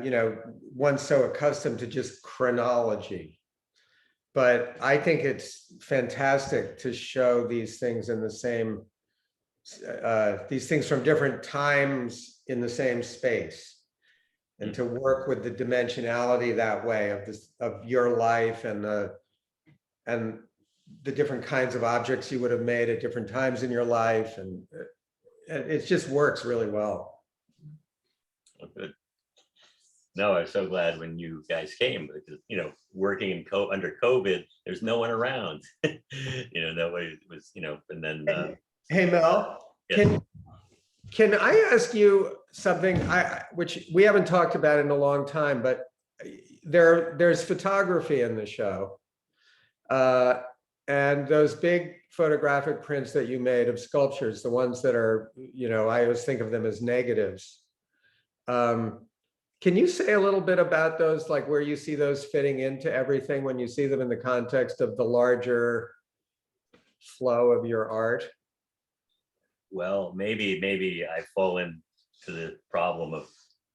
you know, once so accustomed to just chronology. But I think it's fantastic to show these things in the same, these things from different times in the same space, and to work with the dimensionality that way of your life and the different kinds of objects you would have made at different times in your life, and it just works really well. Oh, good. No, I'm so glad when you guys came, because, you know, working in under COVID, there's no one around. You know, nobody was, you know, and then. Hey, Mel, yes. Can I ask you something which we haven't talked about in a long time, but there's photography in the show. And those big photographic prints that you made of sculptures, the ones that are, you know, I always think of them as negatives. Can you say a little bit about those, like where you see those fitting into everything when you see them in the context of the larger flow of your art? Well, maybe I fall into the problem of,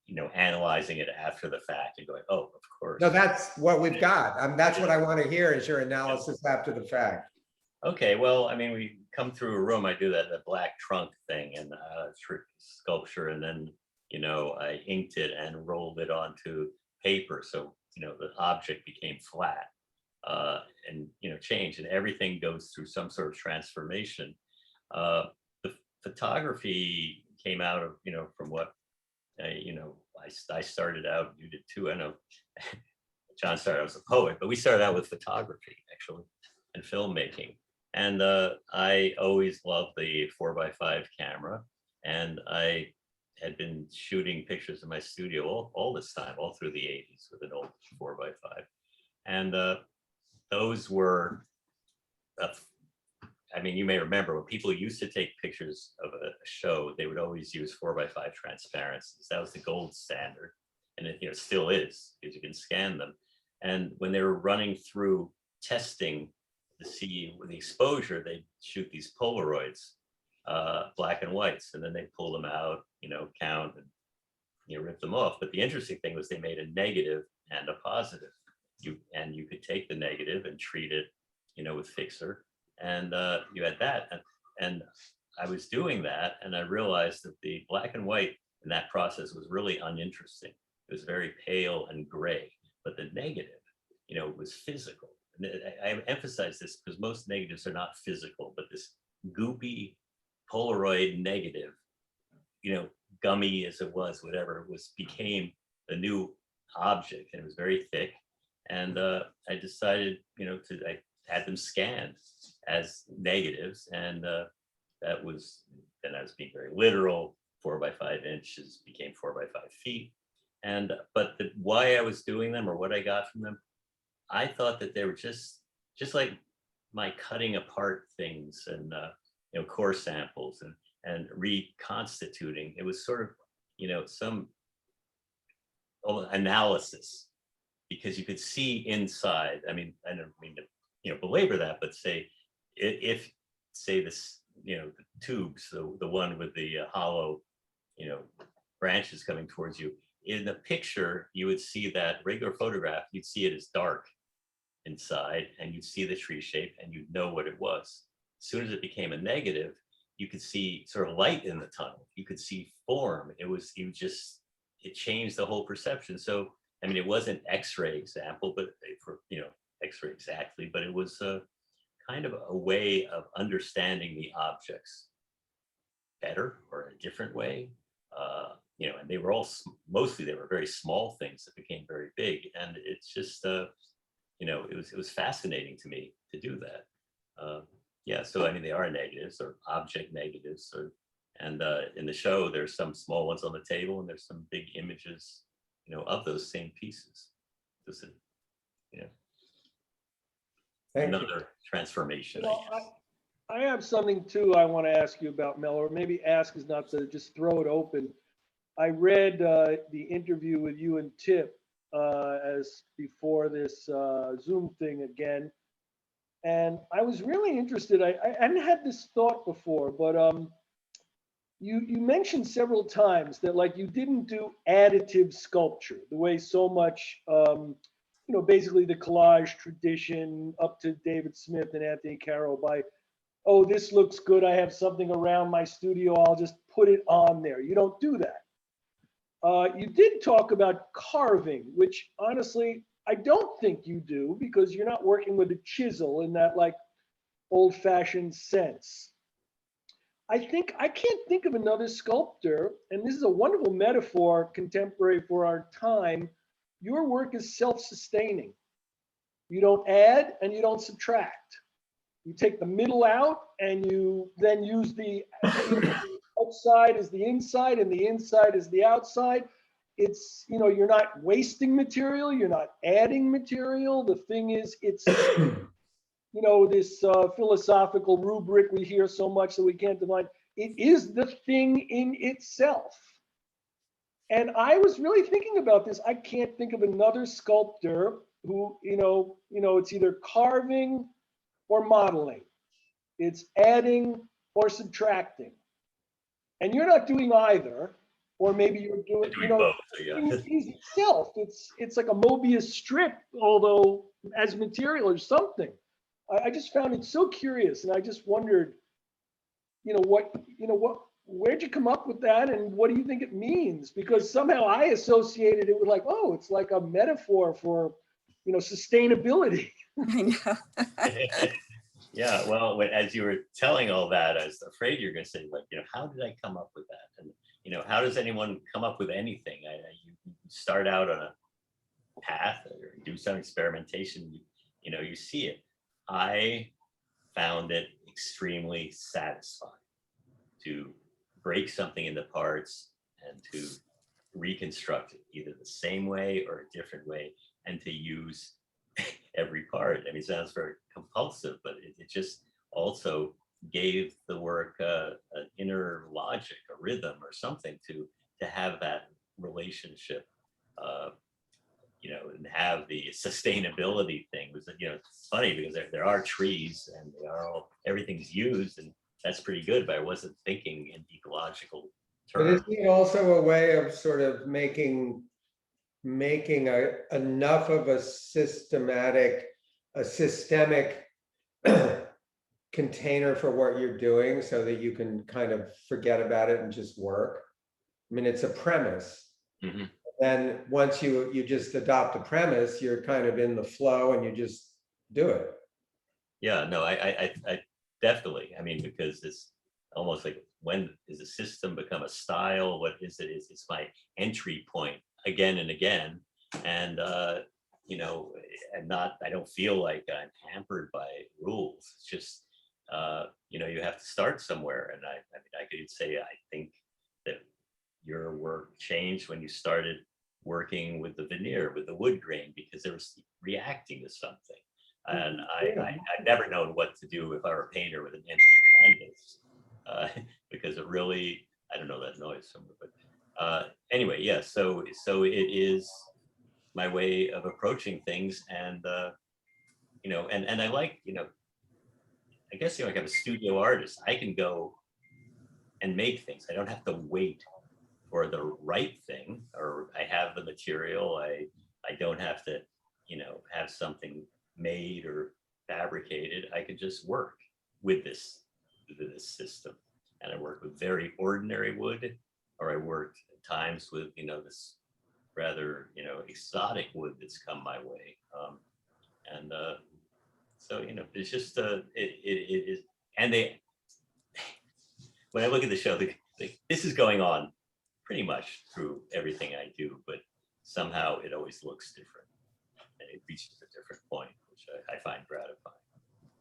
you know, analyzing it after the fact and going, oh, of course. No, that's what we've got. That's what I want to hear is your analysis after the fact. Okay, well, I mean, we come through a room, I do the black trunk thing and sculpture, and then, you know, I inked it and rolled it onto paper. So, you know, the object became flat and, you know, changed, and everything goes through some sort of transformation. The photography came out of, you know, from what, you know, I started out, you did too, I know John started out as a poet, but we started out with photography actually and filmmaking. And I always loved the 4x5 camera, and I had been shooting pictures in my studio all this time, all through the 80s with an old 4x5. And those were, I mean, you may remember when people used to take pictures of a show, they would always use 4x5 transparencies. That was the gold standard. And it, you know, still is, because you can scan them. And when they were running through testing to see the exposure, they'd shoot these Polaroids, black and whites, and then they pull them out, you know, count and, you know, rip them off. But the interesting thing was they made a negative and a positive. You could take the negative and treat it, you know, with fixer, and you had that. And I was doing that, and I realized that the black and white in that process was really uninteresting. It was very pale and gray, but the negative, you know, was physical. And I emphasize this because most negatives are not physical, but this goopy Polaroid negative, you know, gummy as it was, whatever it was, became a new object, and it was very thick. And I decided, you know, I had them scanned as negatives, and that was, then I was being very literal. 4x5 inches became 4x5 feet. And but why I was doing them or what I got from them, I thought that they were just like my cutting apart things and core samples and reconstituting. It was sort of some analysis, because you could see inside. I mean, I don't mean to belabor that, but say if this the tubes, the one with the hollow branches coming towards you, in the picture you would see that regular photograph, you'd see it as dark inside, and you'd see the tree shape and you'd know what it was. As soon as it became a negative, you could see sort of light in the tunnel, you could see form. It changed the whole perception. So I mean, it wasn't X-ray example, but for X-ray exactly, but it was kind of a way of understanding the objects better, or in a different way. And they were all mostly they were very small things that became very big, and it's just it was fascinating to me to do that. So I mean, they are negatives or object negatives, and in the show there's some small ones on the table, and there's some big images of those same pieces. This is another transformation. I have something too I want to ask you about, Mel, or maybe ask is not to just throw it open. I read the interview with you and Tip as before this Zoom thing again, and I was really interested. I hadn't had this thought before, but you mentioned several times that like you didn't do additive sculpture the way so much basically the collage tradition up to David Smith and Anthony Carroll by, oh, this looks good, I have something around my studio, I'll just put it on there. You don't do that. You did talk about carving, which honestly, I don't think you do, because you're not working with a chisel in that like old-fashioned sense. I can't think of another sculptor, and this is a wonderful metaphor contemporary for our time. Your work is self-sustaining. You don't add and you don't subtract. You take the middle out and you then use the outside as the inside and the inside as the outside. It's, you're not wasting material, you're not adding material. The thing is, it's, this philosophical rubric we hear so much that we can't define. It is the thing in itself. And I was really thinking about this. I can't think of another sculptor who, it's either carving or modeling. It's adding or subtracting. And you're not doing either, or maybe you're doing both. Itself. It's like a Mobius strip, although as material or something. I just found it so curious, and I just wondered, where'd you come up with that, and what do you think it means? Because somehow I associated it with like, oh, it's like a metaphor for, sustainability. I know. Yeah, well, as you were telling all that, I was afraid you're going to say, like, how did I come up with that? And, how does anyone come up with anything? You start out on a path or do some experimentation, you see it. I found it extremely satisfying to break something into parts and to reconstruct it either the same way or a different way, and to use every part. I mean, it sounds very compulsive, but it just also gave the work an inner logic, a rhythm, or something to have that relationship, and have the sustainability thing. Was it's funny because there are trees and everything's used, and that's pretty good. But I wasn't thinking in ecological terms. But isn't it also a way of sort of making enough of a systemic container for what you're doing so that you can kind of forget about it and just work? I mean, it's a premise. Mm-hmm. And once you just adopt a premise, you're kind of in the flow and you just do it. Yeah, no, I definitely. I mean, because it's almost like, when does a system become a style? What is it? It's my entry point again and again, and I don't feel like I'm hampered by rules. It's just you have to start somewhere, and I mean, I could say I think that your work changed when you started working with the veneer, with the wood grain, because it was reacting to something. And Yeah. I've never known what to do if I were a painter with an empty canvas, because it really, I don't know that noise somewhere, but anyway, yeah. So it is my way of approaching things, and and I like, I guess, like I'm a studio artist. I can go and make things. I don't have to wait for the right thing, or I have the material. I don't have to, have something made or fabricated. I could just work with this system. And I work with very ordinary wood, or I worked at times with, this rather, exotic wood that's come my way. And so, it's just, it is, and when I look at the show, this is going on pretty much through everything I do, but somehow it always looks different, and it reaches a different point, which I find gratifying.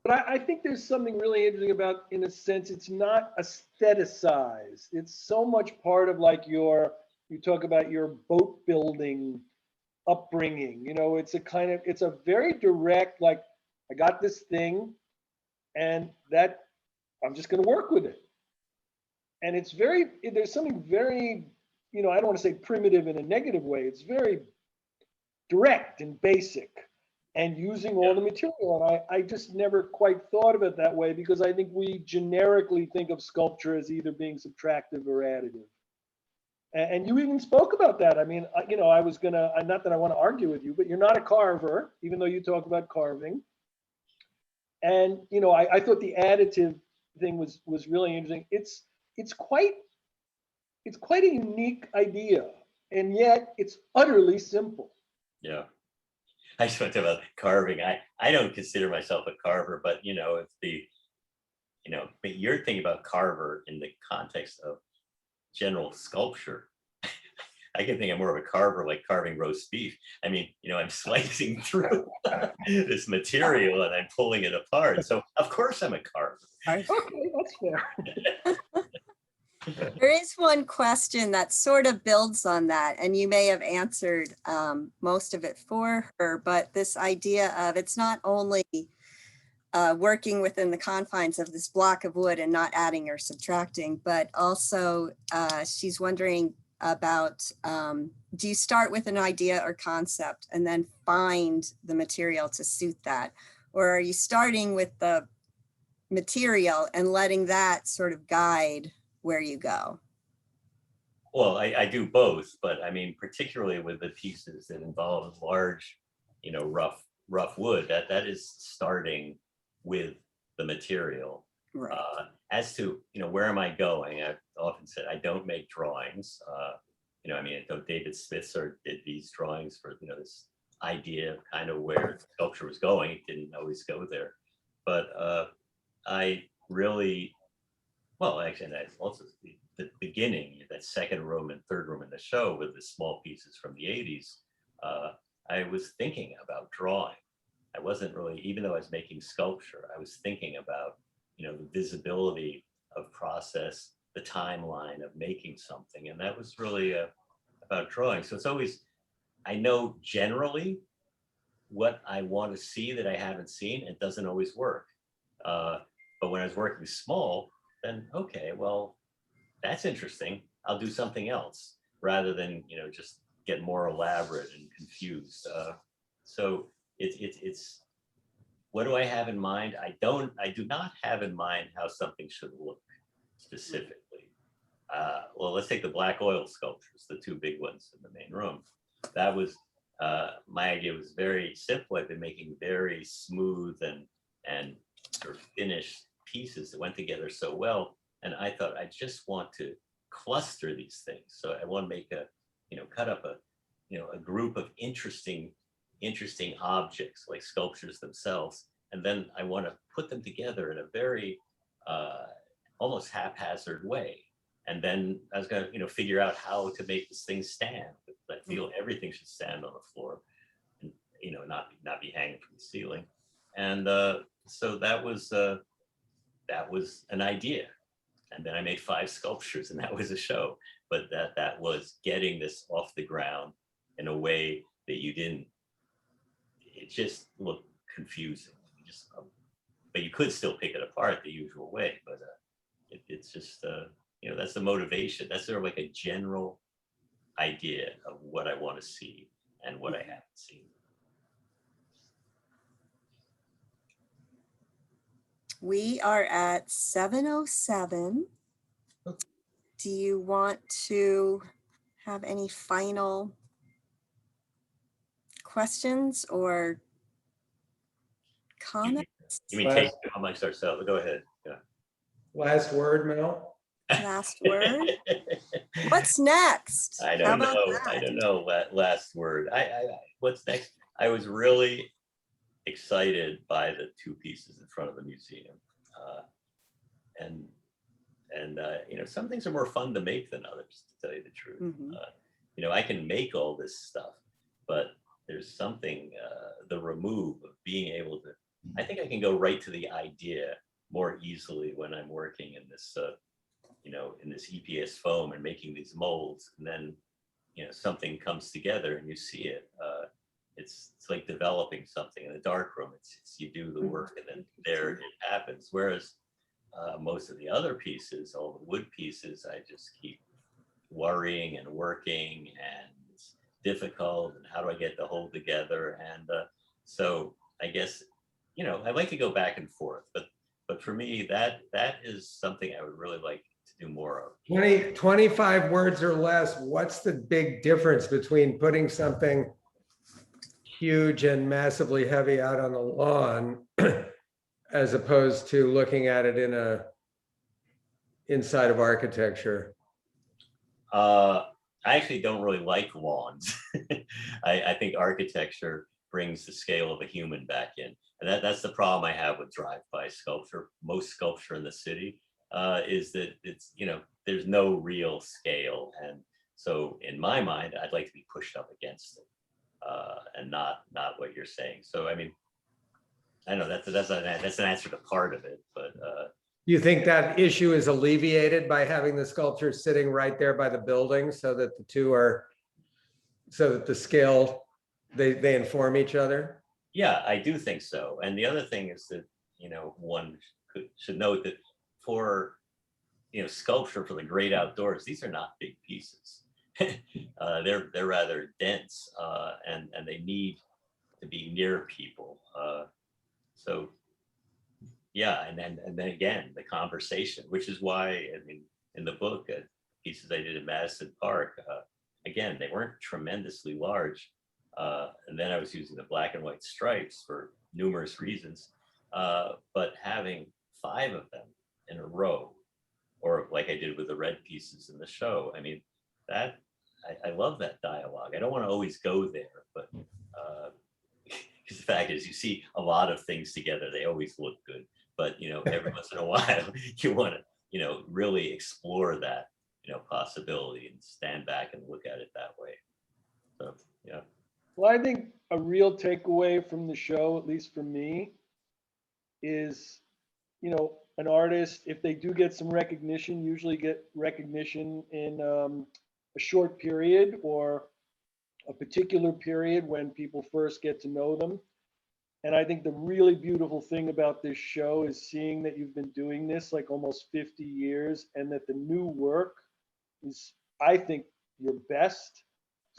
But I think there's something really interesting about, in a sense, it's not aestheticized. It's so much part of like you talk about your boat building upbringing. It's a very direct, like, I got this thing and that I'm just going to work with it. And there's something very, I don't want to say primitive in a negative way. It's very direct and basic, and using all the material. And I just never quite thought of it that way, because I think we generically think of sculpture as either being subtractive or additive. And you even spoke about that. I mean, I was gonna, not that I want to argue with you, but you're not a carver, even though you talk about carving. And, I thought the additive thing was really interesting. It's quite a unique idea, and yet it's utterly simple. Yeah. I just want to talk about carving. I don't consider myself a carver, but if but you're thinking about carver in the context of general sculpture. I can think I'm more of a carver, like carving roast beef. I mean, I'm slicing through this material and I'm pulling it apart. So of course I'm a carver. Okay, that's fair. There is one question that sort of builds on that, and you may have answered most of it for her, but this idea of it's not only working within the confines of this block of wood and not adding or subtracting, but also she's wondering about, do you start with an idea or concept and then find the material to suit that? Or are you starting with the material and letting that sort of guide where you go? Well, I do both, but I mean, particularly with the pieces that involve large, rough wood, that is starting with the material. Right. As to, where am I going? I've often said I don't make drawings. I mean, David Spitzer did these drawings for, this idea of kind of where sculpture was going. It didn't always go there. But I really, well, actually, and that's also the beginning, that second room and third room in the show with the small pieces from the 80s. I was thinking about drawing. I wasn't really, even though I was making sculpture, I was thinking about, the visibility of process, the timeline of making something. And that was really about drawing. So it's always, I know generally what I want to see that I haven't seen. It doesn't always work. But when I was working small, then, okay, well, that's interesting. I'll do something else rather than, just get more elaborate and confused. So it's, what do I have in mind? I do not have in mind how something should look specifically. Well, let's take the black oil sculptures, the two big ones in the main room. That was, my idea was very simple. I've been making very smooth and sort of finished pieces that went together so well. And I thought, I just want to cluster these things. So I want to make cut up a group of interesting objects, like sculptures themselves. And then I want to put them together in a very almost haphazard way. And then I was going to figure out how to make this thing stand. I feel everything should stand on the floor and not be hanging from the ceiling. And so that was an idea. And then I made 5 sculptures, and that was a show. But that was getting this off the ground in a way that it just looked confusing. But you could still pick it apart the usual way. But it's just that's the motivation. That's sort of like a general idea of what I want to see and what I haven't seen. We are at 7:07. Do you want to have any final questions or comments? You mean take it amongst ourselves? Go ahead. Yeah. Last word, Mel? Last word? What's next? I How don't about know. that? I don't know. Last word. What's next? I was really excited by the two pieces in front of the museum, and some things are more fun to make than others, to tell you the truth. Mhm. I can make all this stuff, but there's something, the remove of being able to. I think I can go right to the idea more easily when I'm working in this, in this EPS foam and making these molds, and then something comes together and you see it. It's like developing something in a darkroom. It's you do the work and then there it happens. Whereas most of the other pieces, all the wood pieces, I just keep worrying and working, and it's difficult. And how do I get the whole together? And so I guess I like to go back and forth, but for me that is something I would really like to do more of. 25 words or less. What's the big difference between putting something huge and massively heavy out on the lawn as opposed to looking at it inside of architecture? I actually don't really like lawns. I think architecture brings the scale of a human back in, and that's the problem I have with drive-by sculpture. Most sculpture in the city is that it's there's no real scale, and so in my mind I'd like to be pushed up against it, and not what you're saying. So I mean, I know that's an answer to part of it, but You think that issue is alleviated by having the sculpture sitting right there by the building, so that the scale, they inform each other? yeah, I do think so. And the other thing is that one should note that for sculpture for the great outdoors, these are not big pieces. They're rather dense, and they need to be near people. So yeah, and then again the conversation, which is why I mean in the book, pieces I did in Madison Park, again they weren't tremendously large, and then I was using the black and white stripes for numerous reasons, but having 5 of them in a row, or like I did with the red pieces in the show, I mean that I love that dialogue. I don't want to always go there, but because the fact is you see a lot of things together, they always look good, but every once in a while you want to really explore that possibility and stand back and look at it that way. So yeah. Well, I think a real takeaway from the show, at least for me, is, an artist, if they do get some recognition, usually get recognition in a short period or a particular period when people first get to know them. And I think the really beautiful thing about this show is seeing that you've been doing this like almost 50 years, and that the new work is, I think, your best,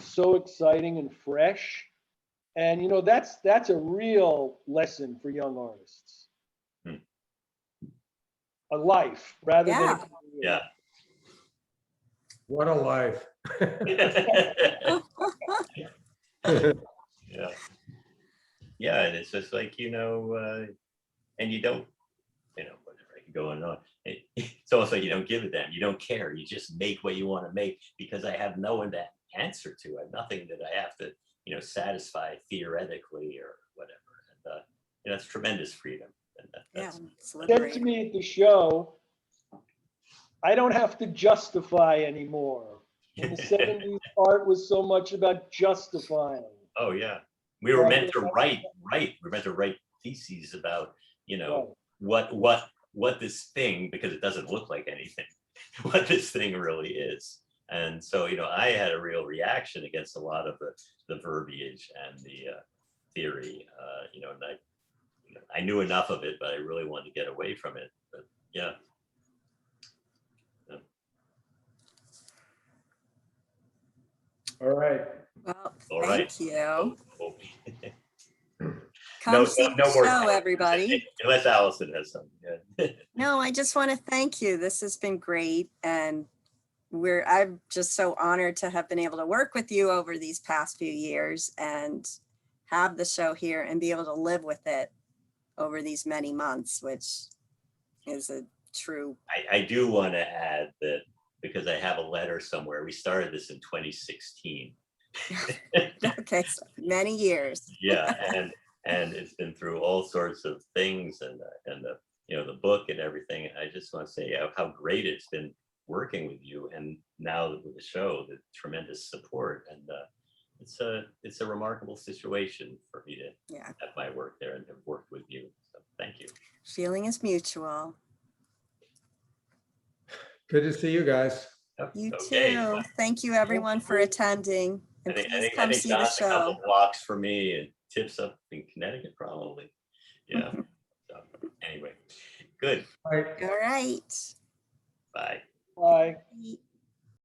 so exciting and fresh. And that's a real lesson for young artists. A life rather than a career. Yeah. What a life. Yeah. Yeah, and it's just like and you don't whatever I can go on. It's also you don't give a damn, you don't care, you just make what you want to make, because I have no one to answer to. I have nothing that I have to satisfy theoretically or whatever, and it's tremendous freedom. And that's it's Said to liberating. me at the show, I don't have to justify anymore. In the 70s, art was so much about justifying. Oh yeah, we were meant to write. We're meant to write theses about what this thing, because it doesn't look like anything, what this thing really is. And so I had a real reaction against a lot of the verbiage and the theory, and I knew enough of it, but I really wanted to get away from it. But yeah. All right. Well, All right. thank you. Oh. Come see the more show, everybody. Unless Allison has something. Yeah. No, I just want to thank you. This has been great. And I'm just so honored to have been able to work with you over these past few years and have the show here and be able to live with it over these many months, which is a true. I do want to add that because I have a letter somewhere. We started this in 2016. Okay, so many years. Yeah, and it's been through all sorts of things, and the the book and everything. I just want to say how great it's been working with you, and now with the show, the tremendous support, and it's a remarkable situation for me to have my work there and have worked with you. So thank you. Feeling is mutual. Good to see you guys. You Okay. too. Thank you, everyone, for attending. And please come see the John's a couple show. blocks for me, and Tips up in Connecticut, probably. Yeah. So anyway, good. All right. All right. Bye. Bye. Bye.